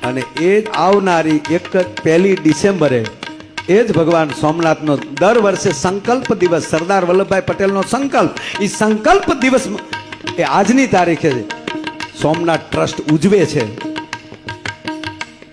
અને એ જ આવનારી 1 ડિસેમ્બરે એ જ ભગવાન સોમનાથનો દર વર્ષે સંકલ્પ દિવસ, સરદાર વલ્લભભાઈ પટેલનો સંકલ્પ, એ સંકલ્પ દિવસ એ આજની તારીખે સોમનાથ ટ્રસ્ટ ઉજવે છે.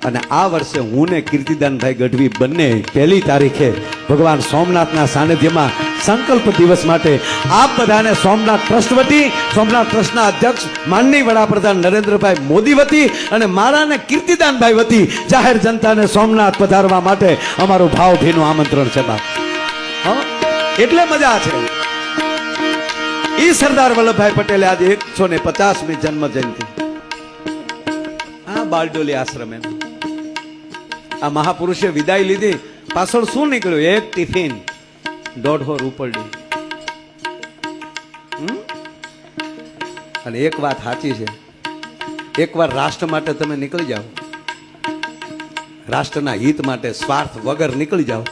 અને આ વર્ષે હું ને કીર્તિદાનભાઈ ગઢવી બંને 1 તારીખે ભગવાન સોમનાથના સાનિધ્યમાં સંકલ્પ દિવસ માટે આપ બધાને સોમનાથ ટ્રસ્ટ વતી, સોમનાથ ટ્રસ્ટના અધ્યક્ષ માનનીય વડાપ્રધાન નરેન્દ્રભાઈ મોદી વતી અને મારા ને કીર્તિદાનભાઈ વતી જાહેર જનતાને સોમનાથ પધારવા માટે અમારું ભાવભીનું આમંત્રણ છે બાપ. એટલે મજા છે. ઈ સરદાર વલ્લભભાઈ પટેલે આજે 150મી જન્મ જયંતિ આ બારડોલી આશ્રમે આ મહાપુરુષે વિદાય લીધી. પાછળ શું નીકળ્યું? એક ટિફિન, 150 રૂપડી. અને એક વાત સાચી છે, એકવાર રાષ્ટ્ર માટે તમે નીકળી જાઓ, રાષ્ટ્રના હિત માટે સ્વાર્થ વગર નીકળી જાઓ,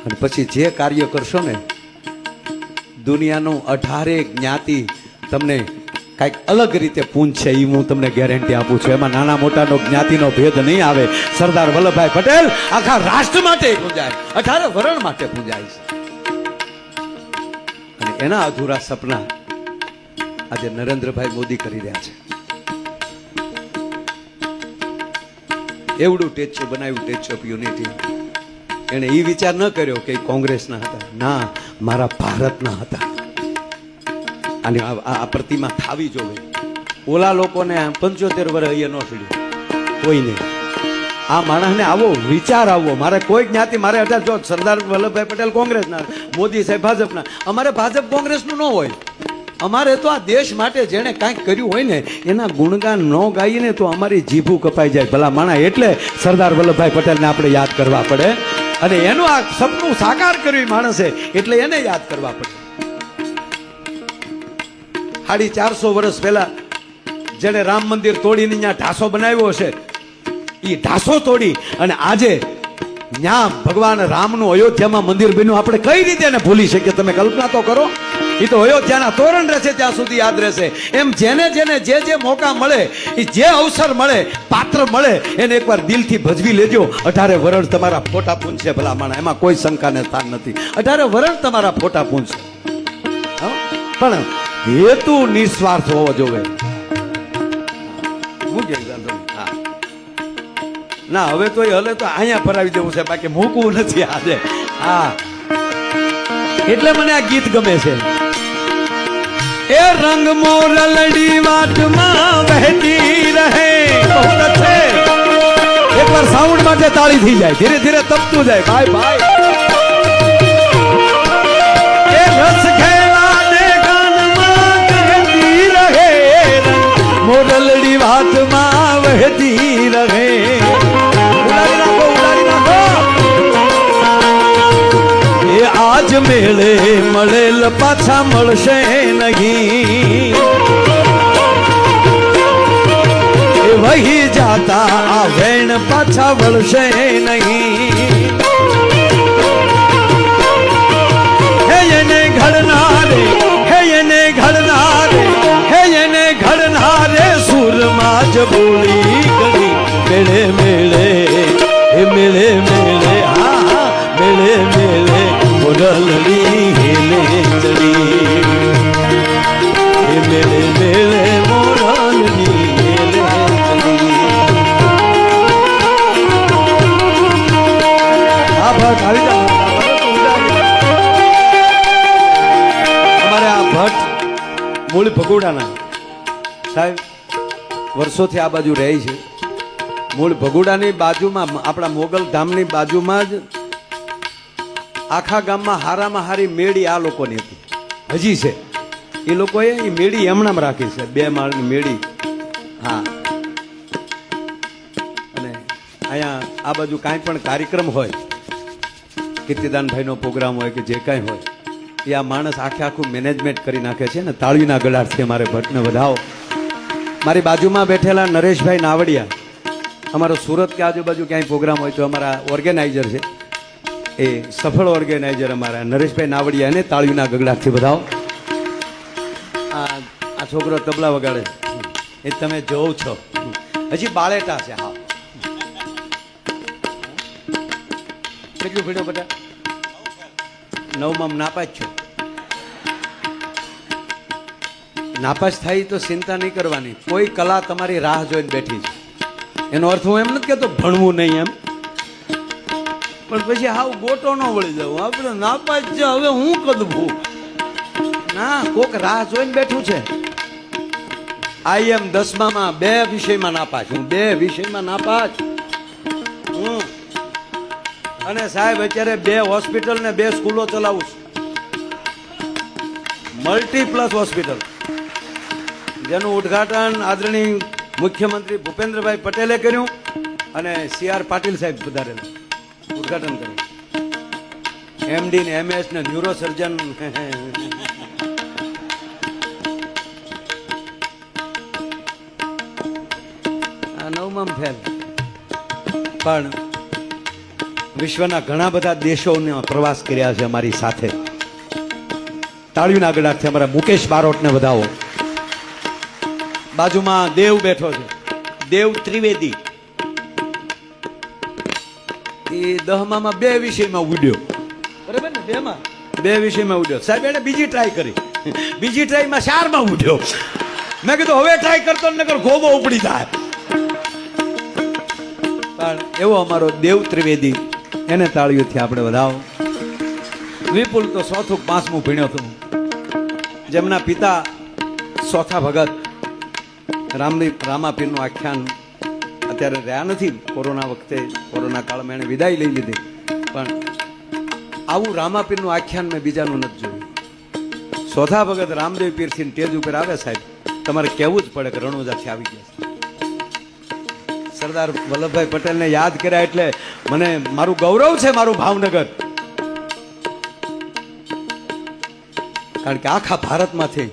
અને પછી જે કાર્ય કરશો ને, દુનિયાનું 18 જ્ઞાતિ તમને કાંઈક અલગ રીતે પૂંછશે, એ હું તમને ગેરંટી આપું છું. એમાં નાના મોટાનો જ્ઞાતિનો ભેદ નહીં આવે. સરદાર વલ્લભભાઈ પટેલ આખા રાષ્ટ્ર માટે પૂજાય, 18 વરણ માટે પૂજાય છે. અને એના અધૂરા સપના આજે નરેન્દ્રભાઈ મોદી કરી રહ્યા છે. એવડું ટેચ્યુ બનાવ્યું, ટેચ્યુ ઓફ યુનિટી. એને એ વિચાર ન કર્યો કે કોંગ્રેસના હતા, ના, મારા ભારતના હતા. અને આ પ્રતિમા થાવી જોવે. ઓલા લોકોને 75 વર્ષ અહીંયા ન છોડ્યું કોઈને. આ માણસને આવો વિચાર આવવો, મારે કોઈ જ્ઞાતિ, મારે અત્યારે જો સરદાર વલ્લભભાઈ પટેલ કોંગ્રેસના, મોદી સાહેબ ભાજપના, અમારે ભાજપ કોંગ્રેસનું ન હોય. અમારે તો આ દેશ માટે જેણે કાંઈક કર્યું હોય ને એના ગુણગાન ન ગાઈને તો અમારી જીભું કપાઈ જાય ભલા માણા. એટલે સરદાર વલ્લભભાઈ પટેલને આપણે યાદ કરવા પડે, અને એનું આ સપનું સાકાર કર્યું માણસે, એટલે એને યાદ કરવા પડે. 450 વર્ષ પહેલા જેને રામ મંદિર તોડીને ત્યાં ઢાસો બનાવ્યો છે, એ ઢાસો તોડી અને આજે ત્યાં ભગવાન રામનું અયોધ્યામાં મંદિર બન્યું. આપણે કઈ રીતે એને ભૂલી શકીએ? તમે કલ્પના તો કરો. એ તો અયોધ્યાના તોરણ રહેશે ત્યાં સુધી યાદ રહેશે. એમ જેને જેને જે મોકા મળે, એ જે અવસર મળે, પાત્ર મળે, એને એકવાર દિલથી ભજવી લેજો. 18 વરણ તમારા ફોટા પૂંછશે ભલા માણા, એમાં કોઈ શંકાને સ્થાન નથી. 18 વરણ તમારા ફોટા પૂંછશે, પણ હેતુ નિસ્વાર્થ હોવો જોઈએ. ના, હવે તો હલે તો અહીંયા ફરાવી દેવું છે, બાકી મૂકવું નથી આજે. હા, એટલે મને આ ગીત ગમે છે. એ રંગ મોરલડી વાટમાં વહેતી રહે. એકવાર સાઉન્ડ માટે તાળી થઈ જાય, ધીરે ધીરે તપતું જાય. ભાઈ ભાઈ, એ રસ ખેલાને ગાનમાં કહેતી રહે, મોરલડી વાટમાં વહેતી રહે. આજ મેળે મળેલ પાછા મળશે નહીં, એ વહી જાતા આ વેણ પાછા વળશે નહીં. હે એને ઘડનારે, હે એને ઘડનારે, હે એને ઘડનારે સુરમાં જ બોલી ગઈ. મેળે મેળે, હે મેળે મેળે, હા મેળે મેળે મોરલડી હેલે ચડી. હે મેળે મેળે મોરલડી હેલે ચડી. આ ભટ્ટ આવી જાવ. અમારે આ ભટ્ટ મૂળ ભગોડાના સાહેબ વર્ષોથી આ બાજુ રહે છે. મૂળ ભગોડાની બાજુમાં, આપણા મોગલ ધામની બાજુમાં જ આખા ગામમાં હારામાં હારી મેળી આ લોકોની હતી, હજી છે. એ લોકોએ એ મેળી એમણામ રાખી છે, 2 માળની મેળી. હા, અને અહીંયા આ બાજુ કાંઈ પણ કાર્યક્રમ હોય, કીર્તિદાનભાઈનો પ્રોગ્રામ હોય કે જે કાંઈ હોય, એ આ માણસ આખું મેનેજમેન્ટ કરી નાખે છે ને. તાળીના ગળાથી અમારે ભટ્ટને વધાવો. મારી બાજુમાં બેઠેલા નરેશભાઈ નાવડિયા, અમારો સુરત કે આજુબાજુ ક્યાંય પ્રોગ્રામ હોય તો અમારા ઓર્ગેનાઇઝર છે, એ સફળ ઓર્ગેનાઇઝર અમારા નરેશભાઈ નાવડિયા, એને તાળીના ગગડાથી વધાવો. આ છોકરો તબલા વગાડે, એ તમે જોવ છો, હજી બાળેટા છે. હા, કેટલું ભીડો બેટા? 9માં નાપાસ છો. નાપાસ થાય તો ચિંતા નહીં કરવાની, કોઈ કલા તમારી રાહ જોઈને બેઠી છે. એનો અર્થ હું એમ નથી કહેતો ભણવું નહીં એમ, પણ પછી હાવ ગોટો ન વળી જવું. આપણે નાપાસ છે, હવે હું કદવું ના, કોક રાહ જોઈને બેઠું છે. આઈ એમ 10માં 2 વિષયમાં નાપાસ, હું 2 વિષયમાં નાપાસ. અને સાહેબ અત્યારે 2 હોસ્પિટલ ને 2 સ્કૂલો ચલાવું છું. મલ્ટીપ્લસ હોસ્પિટલ, જેનું ઉદ્ઘાટન આદરણીય મુખ્યમંત્રી ભૂપેન્દ્રભાઈ પટેલે કર્યું અને CR પાટીલ સાહેબ પધારેલા ઉદ્ઘાટન કર્યું. MD ને MS ને ન્યુરો સર્જન નવમાં ફેલ. પણ વિશ્વના ઘણા બધા દેશોનો પ્રવાસ કર્યા છે અમારી સાથે. તાળીઓના ગળાથી અમારા મુકેશ બારોટને વધાવો. બાજુમાં દેવ બેઠો છે, દેવ ત્રિવેદી. એ 10માં 2 વિષયમાં ઉડ્યો, બરાબર ને? 2 વિષયમાં ઉડ્યો. સાહેબ એને બીજી ટ્રાય કરી, બીજી ટ્રાયમાં 4માં ઉડ્યો. મેં કીધું હવે ટ્રાય કરતો નકર ગોબો ઉપડી જાય. પણ એવો અમારો દેવ ત્રિવેદી, એને તાળીઓથી આપણે વધાવો. વિપુલ તો 4થું 5મું ભણ્યો હતો, જેમના પિતા ચોથા ભગત રામાપીરનું આખ્યાન અત્યારે રહ્યા નથી. કોરોના વખતે, કોરોના કાળમાં એને વિદાય લઈ લીધી. પણ આવું રામાપીરનું આખ્યાન મેં બીજાનું નથી જોયું. ચોથા ભગત રામદેવ પીરથી સ્ટેજ ઉપર આવે, સાહેબ તમારે કહેવું જ પડે કે રણુજાથી આવી ગયા છે. સરદાર વલ્લભભાઈ પટેલને યાદ કર્યા એટલે મને મારું ગૌરવ છે, મારું ભાવનગર. કારણ કે આખા ભારતમાંથી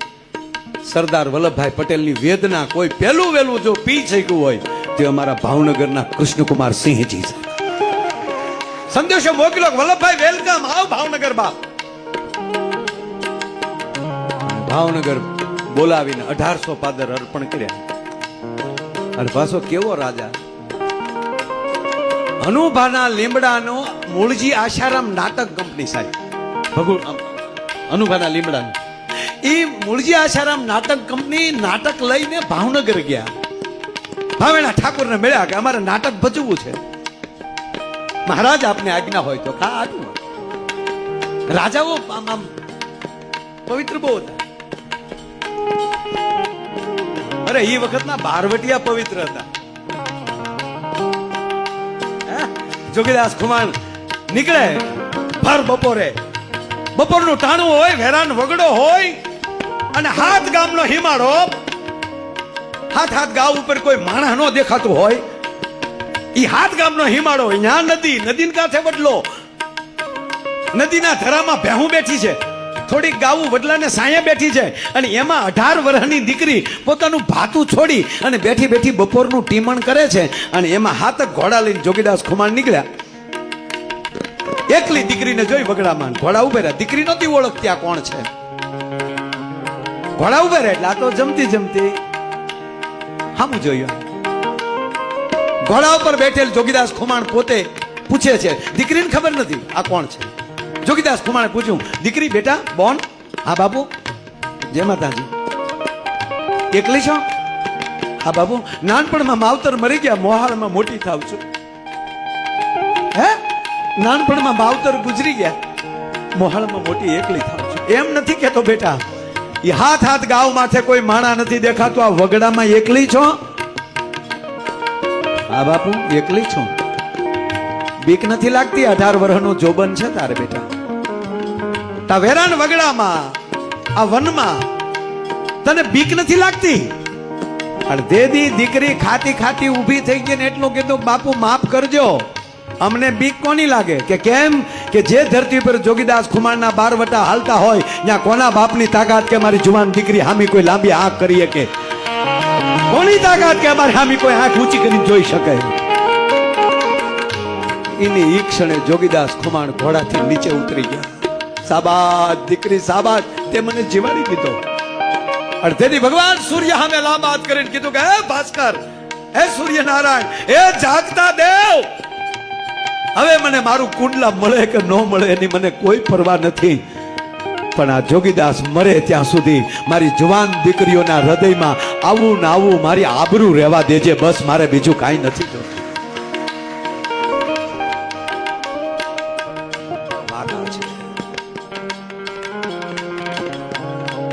સરદાર વલ્લભભાઈ પટેલની વેદના કોઈ પહેલું વહેલું જો પી શક્યું હોય તે અમારા ભાવનગરના કૃષ્ણકુમાર સિંહજી છે. સંદેશો મોકલો, વલ્લભભાઈ વેલકમ, આવ ભાવનગર બાપ. ભાવનગર બોલાવીને 1800 પાદર અર્પણ કર્યા. અને પાછો કેવો રાજા! અનુભાના લીમડાનો મૂળજી આશારામ નાટક કંપની, સાહેબ અનુભાના લીમડાનું એ મૂળજી આશારામ નાટક કંપની નાટક લઈને ભાવનગર ગયા. ભાવેણા ઠાકોરને મળ્યા કે અમારે નાટક ભજવવું છે. મહારાજ આપને આજ્ઞા હોય તો ખા આજ્ઞા. રાજાઓ આમ પવિત્ર બહુ હતા. અરે એ વખતના બારવટિયા પવિત્ર હતા. જોગીદાસ ખુમાણ નીકળે ભર બપોરે, બપોરનું ટાણું હોય, વેરાન વગડો હોય અને હાથ ગામનો હિમાડો, હાથ ગામ ઉપર કોઈ માણસ નો દેખાતું હોય, ઈ હાથ ગામનો હિમાડો હોય. ત્યાં નદી, નદીને કાંઠે વડલો, નદીના ધરામાં ભેહું બેઠી છે, થોડીક ગાવું વડલાને સાયા બેઠી છે, અને એમાં 18 વર્ષની દીકરી પોતાનું ભાતું છોડી અને બેઠી બેઠી બપોરનું ટીમણ કરે છે. અને એમાં હાથક ઘોડા લઈને જોગીદાસ ખુમાણ નીકળ્યા. એકલી દીકરીને જોઈ વગડામાં ઘોડા ઉભે રહ્યા. દીકરી નહોતી ઓળખતી આ કોણ છે. ઘોડા ઉભે રહ્યા એટલે આ તો જમતી જમતી હામું જોયું. ઘોડા ઉપર બેઠેલ જોગીદાસ ખુમાણ પોતે પૂછે છે, દીકરીને ખબર નથી આ કોણ છે. જોગીદાસ ખુમાણે પૂછ્યું, દીકરી બેટા બોન? હા બાપુ. જય માતાજી. એકલી છો? હા બાપુ. નાનપણમાં માવતર મરી ગયા, મોહાળમાં મોટી થાવ છું. હે? નાનપણમાં માવતર ગુજરી ગયા, મોહાળમાં મોટી એકલી થાવ છું. એમ નથી કેતો બેટા, એ હાથ ગાવ માથે કોઈ માણા નથી દેખાતું, આ વગડામાં એકલી છો? હા બાપુ એકલી છું. બીક નથી લાગતી? 18 વર્ષનું જોબન છે તારે બેટા. તા વેરાન વગડામાં આ વનમાં તને બીક નથી લાગતી? અડધેદી દીકરી ખાતી ખાતી ઊભી થઈ ગઈ ને એટલું કીધું, બાપુ માફ કરજો, અમને બીક કોની લાગે? કે કેમ? કે જે ધરતી પર જોગીદાસ ખુમાણના 12 વટા હાલતા હોય ત્યાં કોના બાપની તાકાત કે મારી જુવાન દીકરી હામી કોઈ લાંબી આંખ કરી શકે? કોની તાકાત કે અમારી હામી કોઈ આંખ ઊંચી કરી જોઈ શકે? એની ઈ ક્ષણે જોગીદાસ ખુમાણ ઘોડાથી નીચે ઉતરી ગયા. સાબાદ દીકરી સાબાદ, તે મને જીવાડી દીધો. અડધેથી ભગવાન સૂર્ય સામે લાંબા હાથ કરીને કીધું કે હે ભાસ્કર, હે સૂર્યનારાયણ, હે જાગતા દેવ, હવે મને મારું કુંડલા મળે કે ન મળે એની મને કોઈ પરવા નથી, પણ આ જોગીદાસ મરે ત્યાં સુધી મારી જવાન દીકરીઓના હૃદયમાં આવું ને આવું મારી આબરૂ રહેવા દેજે, બસ મારે બીજું કાંઈ નથી જોતું.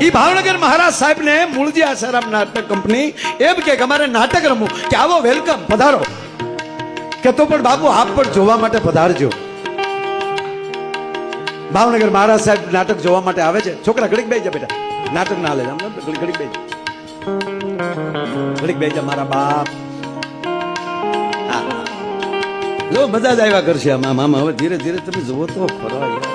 ઈ ભાવનગર મહારાજ સાહેબ ને મૂળજી આસારામ નાટક કંપની એમ કે અમારે નાટક રમવું, કે આવો વેલકમ, પધારો. કે તો પણ બાપુ આપ પણ જોવા માટે પધારજો. ભાવનગર મહારાજ સાહેબ નાટક જોવા માટે આવે છે. છોકરા ઘડીક બેસી જા બેટા. નાટક ના લે આમ ઘડીક ઘડીક બે ઘડીક બે મારા બાપ. હા જો બધા જ આવ્યા કરશે આમાં મામા. હવે ધીરે ધીરે તમે જુઓ તો ફરવા યાર.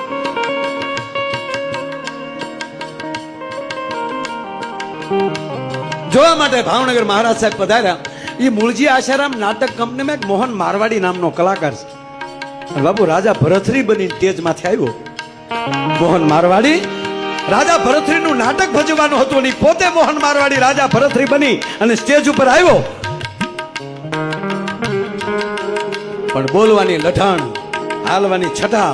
જોવા માટે ભાવનગર મહારાજ સાહેબ પધાર્યા. એ મૂળજી આશારામ નાટક કંપનીમાં એક મોહન મારવાડી નામનો કલાકાર છે. અને બાપુ રાજા ભરથરી બની સ્ટેજમાંથી આવ્યો. મોહન મારવાડી રાજા ભરથરી નું નાટક ભજવવાનું હતું અને પોતે મોહન મારવાડી રાજા ભરથરી બની અને સ્ટેજ ઉપર આવ્યો. પણ બોલવાની લઠણ, હાલવાની છટા,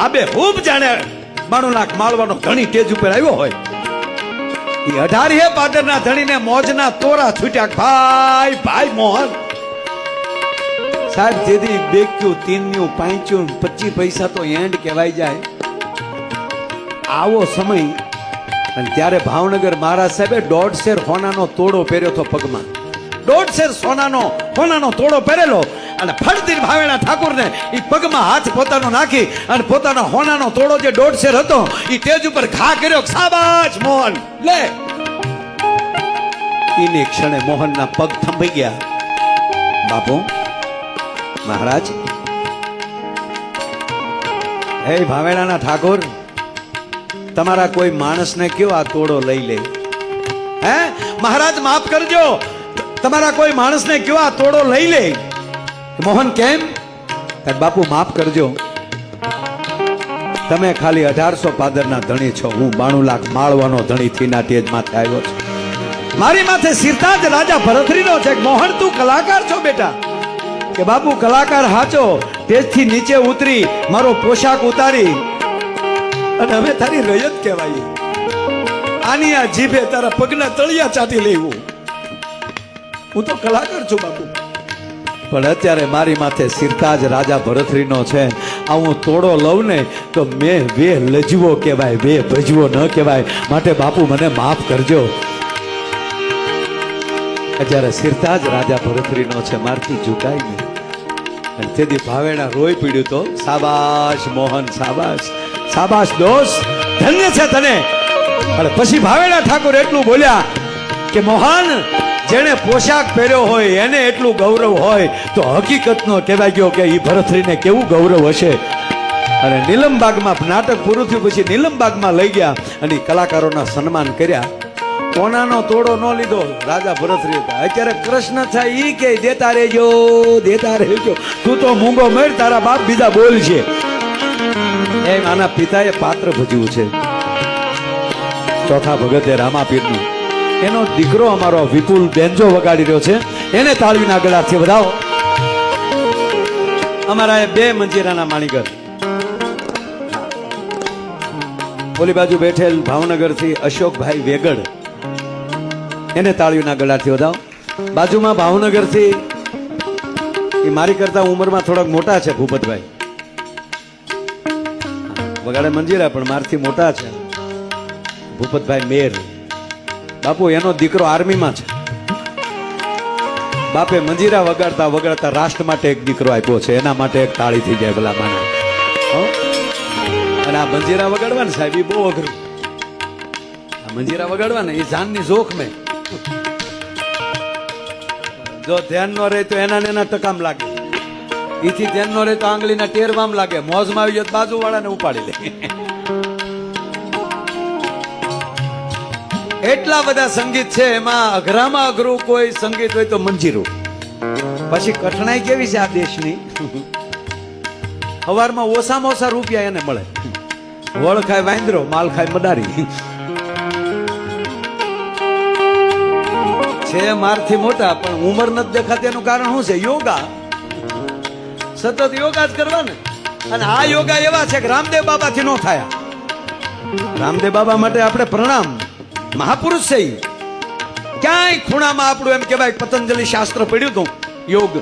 આબે ખૂબ જાણે 92 લાખ માળવાનો ધણી સ્ટેજ ઉપર આવ્યો હોય. એ 18 પાદરના ધણીને મોજના તોરા છૂટ્યા. ભાઈ ભાઈ મોહન સાહેબ જેથી બેક્યું, તીન્યું, પાંચ્યું, 25 પૈસા તો એન્ડ કહેવાય જાય. આવો સમય. અને ત્યારે ભાવનગર મહારાજ સાહેબે 1.5 શેર સોનાનો તોડો પહેર્યો હતો પગમાં. 1.5 શેર સોનાનો તોડો પહેરેલો અને ફળતી ભાવેણા ઠાકોરને એ પગમાં હાથ પોતાનો નાખી અને પોતાનો સોનાનો તોડો જે 1.5 શેર હતો એ તેજ ઉપર ઘા કર્યો. શાબાશ મોહન લે. ઈને ક્ષણે મોહનના પગ થંભી ગયા. બાપુ મહારાજ, હે ભાવેણાના ઠાકોર, તમારા કોઈ માણસને કયો આ તોડો લઈ લે. હે મહારાજ માફ કરજો, તમારા કોઈ માણસને કયો આ તોડો લઈ લે. મોહન કેમ? બાપુ માફ કરજો, તમે ખાલી 1800 પાદરના ધણી છો, હું 92 લાખ માળવાનો ધણી થીના તેજ માથે આવ્યો છું. મારી માથે સિરતાજ રાજા ભરથરીનો છે. મોહન તું કલાકાર છો બેટા? કે બાપુ કલાકાર હાચો, તેજથી નીચે ઉતરી મારો પોશાક ઉતારી અને અમે તારી રયત કહેવાય. આની આ જીભે તારા પગના તળિયા ચાટી લેવું. હું તો કલાકાર છું બાપુ, પણ અત્યારે મારી માથે સિરતાજ રાજા ભરથરીનો છે. આ હું તોડો લઉં ને તો મેં બે લજવો કહેવાય, બે ભજવો ન કહેવાય. માટે બાપુ મને માફ કરજો. અત્યારે સિરતાજ રાજા ભરથરીનો છે, મારથી ઝુકાય નહીં. અને તેથી ભાવેણા રોઈ પીડ્યું તો શાબાશ મોહન, શાબાશ શાબાશ દોસ્ત, ધન્ય છે તને. અને પછી ભાવેણા ઠાકોર એટલું બોલ્યા કે મોહન, જેને પોશાક પહેર્યો હોય એને એટલું ગૌરવ હોય તો હકીકતનો કહેવાય ગયો કે એ ભરથરીને કેવું ગૌરવ હશે. અને નીલમબાગમાં નાટક પૂરું થયું પછી નીલમબાગમાં લઈ ગયા અને કલાકારોના સન્માન કર્યા. કોનાનો તોડો ન લીધો રાજા ભરથરી. અત્યારે કૃષ્ણ થાય ઈ કે દેતા રહેજો, દેતા રહેજો. તું તો મૂંગો મેળ, તારા બાપ બીજા બોલ છે. એમ આના પિતાએ પાત્ર ભજ્યું છે. ચોથા ભગતે રામાપીરનું, એનો દીકરો અમારો વિપુલ બેન્જો વગાડી રહ્યો છે. એને તાળીના ગળાથી વધાવો. અમારા એ 2 મંજીરાના માણીગર. ઓલી બાજુ બેઠેલ ભાવનગરથી અશોકભાઈ વેગડ, એને તાળીના ગળાથી વધાવો. બાજુમાં ભાવનગરથી એ મારી કરતા ઉંમરમાં થોડાક મોટા છે, ભૂપતભાઈ વગાડે મંજીરા પણ મારથી મોટા છે. ભૂપતભાઈ મેર બાપુ, એનો દીકરો આર્મીમાં છે. બાપે મંજીરા વગાડતા વગાડતા રાષ્ટ્ર માટે એક દીકરો આપ્યો છે. એના માટે એક તાળી થઈ જાય ભલા માને. અને આ મંજીરા વગાડવા ને સાહેબ એ બહુ અઘરું. આ મંજીરા વગાડવા ને એ જાનની જોખ મેં. જો ધ્યાન નો રહે તો એના ને એના ટકામ લાગે. એથી ધ્યાન નો રહે તો આંગળીના ટેરવામ લાગે. મોજમાં આવી જાય બાજુ વાળાને ઉપાડી લે. એટલા બધા સંગીત છે, એમાં અઘરામાં અઘરું કોઈ સંગીત હોય તો મંજીરું. પછી કઠણાઈ કેવી છે આ દેશની. સવારમાં ઓછામાં ઓછા રૂપિયા એને મળે. વળ ખાય વાંદરો, માલ ખાય મદારી. છે મારથી મોટા પણ ઉંમર નથી દેખાતી. એનું કારણ શું છે? યોગા. સતત યોગા જ કરવા ને. અને આ યોગા એવા છે કે રામદેવ બાબાથી નો થયા. રામદેવ બાબા માટે આપણે પ્રણામ. મહાપુરુષ છે. ક્યાંય ખૂણામાં આપણું એમ કહેવાય પતંજલિ શાસ્ત્ર પડ્યું હતું. યોગ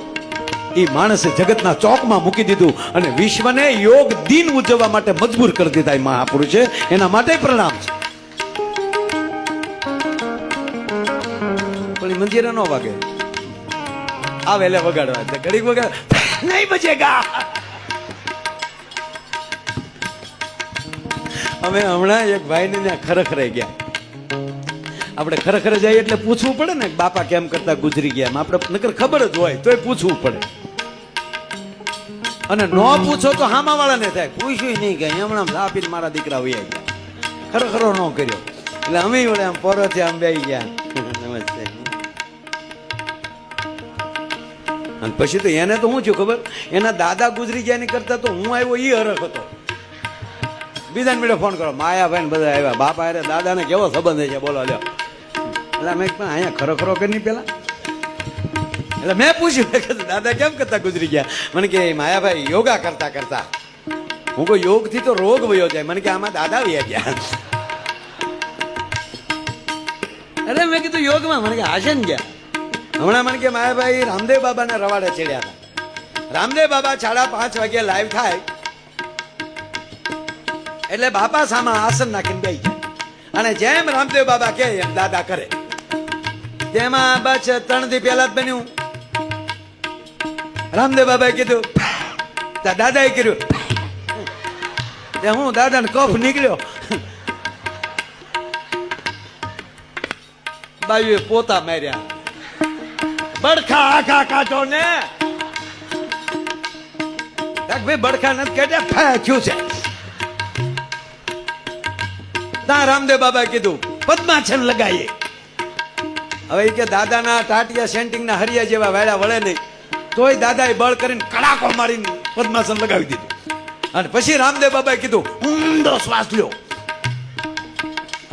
એ માણસે જગતના ચોકમાં મૂકી દીધું અને વિશ્વને યોગ દિન ઉજવવા માટે મજબૂર કરી દીધા. એ મહાપુરુષે એના માટે પ્રણામ છે. પણ મંજીરા નો વાગે. આવે એટલે વગાડવા ઘડીક વગાડ નહીં બચેગા. અમે હમણાં એક ભાઈને ત્યાં ખરેખરે ગયા. આપણે ખરેખર જઈએ એટલે પૂછવું પડે ને બાપા કેમ કરતા ગુજરી ગયા, આપણે નકર ખબર જ હોય તોય પૂછવું પડે. અને ન પૂછો તો હામા વાળાને થાય પૂછ્યું નહીં કે હમણાં લાપીને મારા દીકરા વહી ગયા, ખરેખરો ન કર્યો. એટલે અમે વળે આમ પોરોથી આમ બેસી ગયા. નમસ્તે. અને પછી તો એને તો શું થયું ખબર, એના દાદા ગુજરી ગયા ની કરતા તો હું આવ્યો એ હરખ હતો. બીજાને મેળે ફોન કરો, માયાભાઈ ને બધા આવ્યા, બાપા અરે દાદાને કેવો સંબંધ છે બોલો લ્યો. એટલે મેં પણ અહીંયા ખરો કે નહીં પેલા. એટલે મેં પૂછ્યું કે દાદા કેમ કરતા ગુજરી ગયા, મને કે માયાભાઈ યોગા કરતા કરતા. હું કોઈ યોગ થી તો રોગ વયો જાય, મને કે આમાં દાદા વયા ગયા. અરે મેં કીધું યોગમાં, મને કે હાશન ગયા. હમણાં મને કે માયાભાઈ રામદેવ બાબાના રવાડે ચડ્યા હતા. રામદેવ બાબા 5:30 વાગે લાઈવ થાય એટલે બાપા સામા આસન નાખીને બેસી જાય, અને જેમ રામદેવ બાબા કહે એમ દાદા કરે. તેમાં બસ 3 દી પહેલા જ બન્યું. રામદેવ બાબાએ કીધું, દાદાએ કર્યું, હું દાદાને કફ નીકળ્યો. બાયુએ પોતા માર્યા, બડખા આખા કાઢો ને. ભાઈ બડખા નથી કાઢ્યા, ફાચ્યું છે. ત્યાં રામદેવ બાબાએ કીધું પદ્માસન લગાવીએ. હવે એ કે દાદાના ટાટિયા સેન્ટિંગના હરિયા જેવા વાળા વળે નહીં, તોય દાદાએ બળ કરીને કડાકો મારીને પદ્માસન લગાવી દીધું. અને પછી રામદેવ બાબાએ કીધું ઊંડો શ્વાસ લ્યો.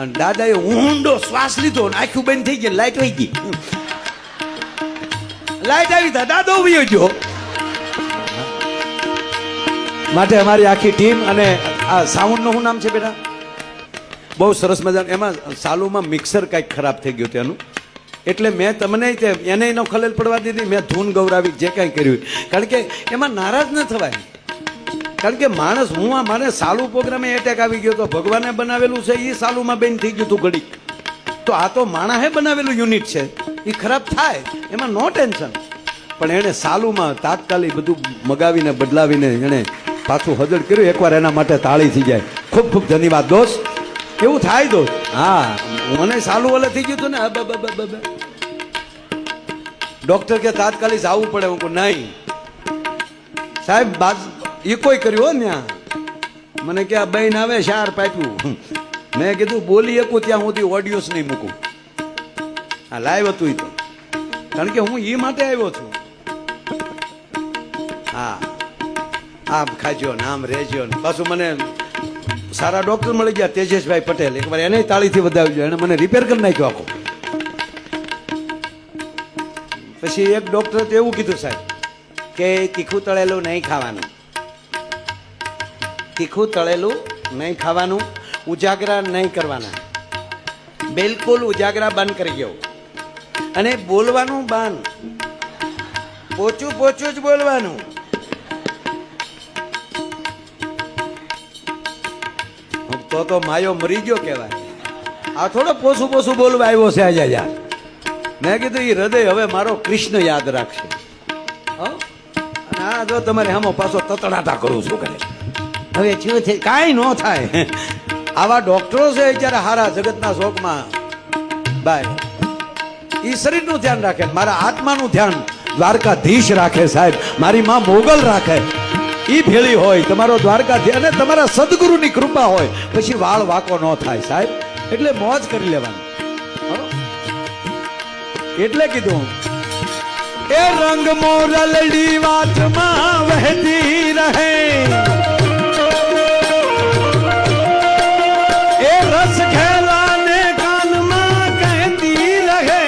અને દાદાએ ઊંડો શ્વાસ લીધો, આખું બંધ થઈ ગઈ, લાઈટ વહી ગઈ. લાઈટ આવી તા દાદો વયો ગયો. માટે અમારી આખી ટીમ અને આ સાઉન્ડ નું શું નામ છે બેટા, બહુ સરસ મજાનું. એમાં સાલુમાં મિક્સર કંઈક ખરાબ થઈ ગયું તેનું, એટલે મેં તમને એને નો ખલેલ પડવા દીધી. મેં ધૂન ગૌરાવી જે કાંઈ કર્યું, કારણ કે એમાં નારાજ ન થવાય. કારણ કે માણસ, હું આ મારે સાલુ પ્રોગ્રામે એટેક આવી ગયો તો ભગવાને બનાવેલું છે, એ સાલુમાં બેન થઈ ગયું હતું ઘડીક. તો આ તો માણસે બનાવેલું યુનિટ છે, એ ખરાબ થાય એમાં નો ટેન્શન. પણ એને સાલુમાં તાત્કાલિક બધું મગાવીને બદલાવીને એને પાછું હજર કર્યું. એકવાર એના માટે તાળી થઈ જાય. ખૂબ ખૂબ ધન્યવાદ દોસ્ત. એવું થાય દોસ્ત. હા, મને સાલું ઓલે થઈ ગયું હતું ને, ડોક્ટર કે તાત્કાલિક આવવું પડે. હું કહું નહીં સાહેબ, એ કોઈ કર્યું હો ત્યાં. મને કે આ બહેન આવે શાર પાપ્યું. મેં કીધું બોલી શકું ત્યાં સુધી ઓડિયોસ નહીં મૂકું. આ લાઈવ હતું તો, કારણ કે હું એ માટે આવ્યો છું. હા, આમ ખાજો ને આમ રહેજો ને. પાછું મને સારા ડોક્ટર મળી ગયા, તેજસભાઈ પટેલ. એકવાર એને તાળીથી વધાવ્યો, એને મને રિપેર કરી નાખ્યો આખો. પછી એક ડોક્ટરે તો એવું કીધું સાહેબ કે તીખું તળેલું નહીં ખાવાનું, તીખું તળેલું નહીં ખાવાનું, ઉજાગરા નહીં કરવાના, બિલકુલ ઉજાગરા બંધ કરી ગયો. અને બોલવાનું બંધ, પોચું પોચું જ બોલવાનું. તો માયો મરી ગયો કહેવાય. આ થોડો પોસું પોસું બોલવા આવ્યો છે આજે યાર. મેં કીધું એ હૃદય હવે મારો કૃષ્ણ યાદ રાખશે. હા, જો તમારે આમાં પાછો તતડાટા કરું છું કરે. હવે શું છે, કાંઈ ન થાય. આવા ડોક્ટરો છે જ્યારે હારા જગતના શોકમાં. બાય, એ શરીરનું ધ્યાન રાખે, મારા આત્માનું ધ્યાન દ્વારકાધીશ રાખે સાહેબ. મારી માં મોગલ રાખે, ઈ ભેળી હોય તમારો દ્વારકાધીશ, અને તમારા સદગુરુની કૃપા હોય, પછી વાળ વાકો ન થાય સાહેબ. એટલે મોજ કરી લેવાનું. એટલે કીધું એ રંગ મોરલડી વાતમાં વહેતી રહે, એ રસ ખેલાને કાનમાં કહેતી રહે,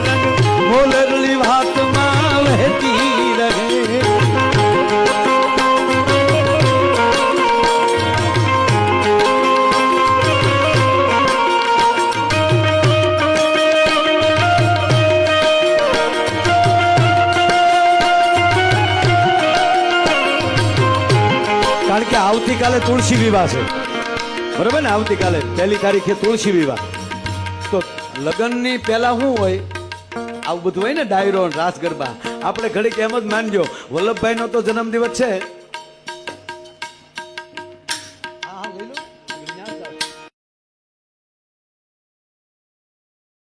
રંગ મોરલડી વાતમાં વહેતી રહે. કારણ કે આવતીકાલે તુલસી વિવાહ છે, બરોબર ને? આવતીકાલે 1 તારીખે તુલસી વિવાહ. તો લગ્નની પહેલા શું હોય, આવું બધું હોય ને, ડાયરો રાસ ગરબા. આપણે ઘડીક એમ જ માનજો વલ્લભભાઈ નો તો જન્મદિવસ છે,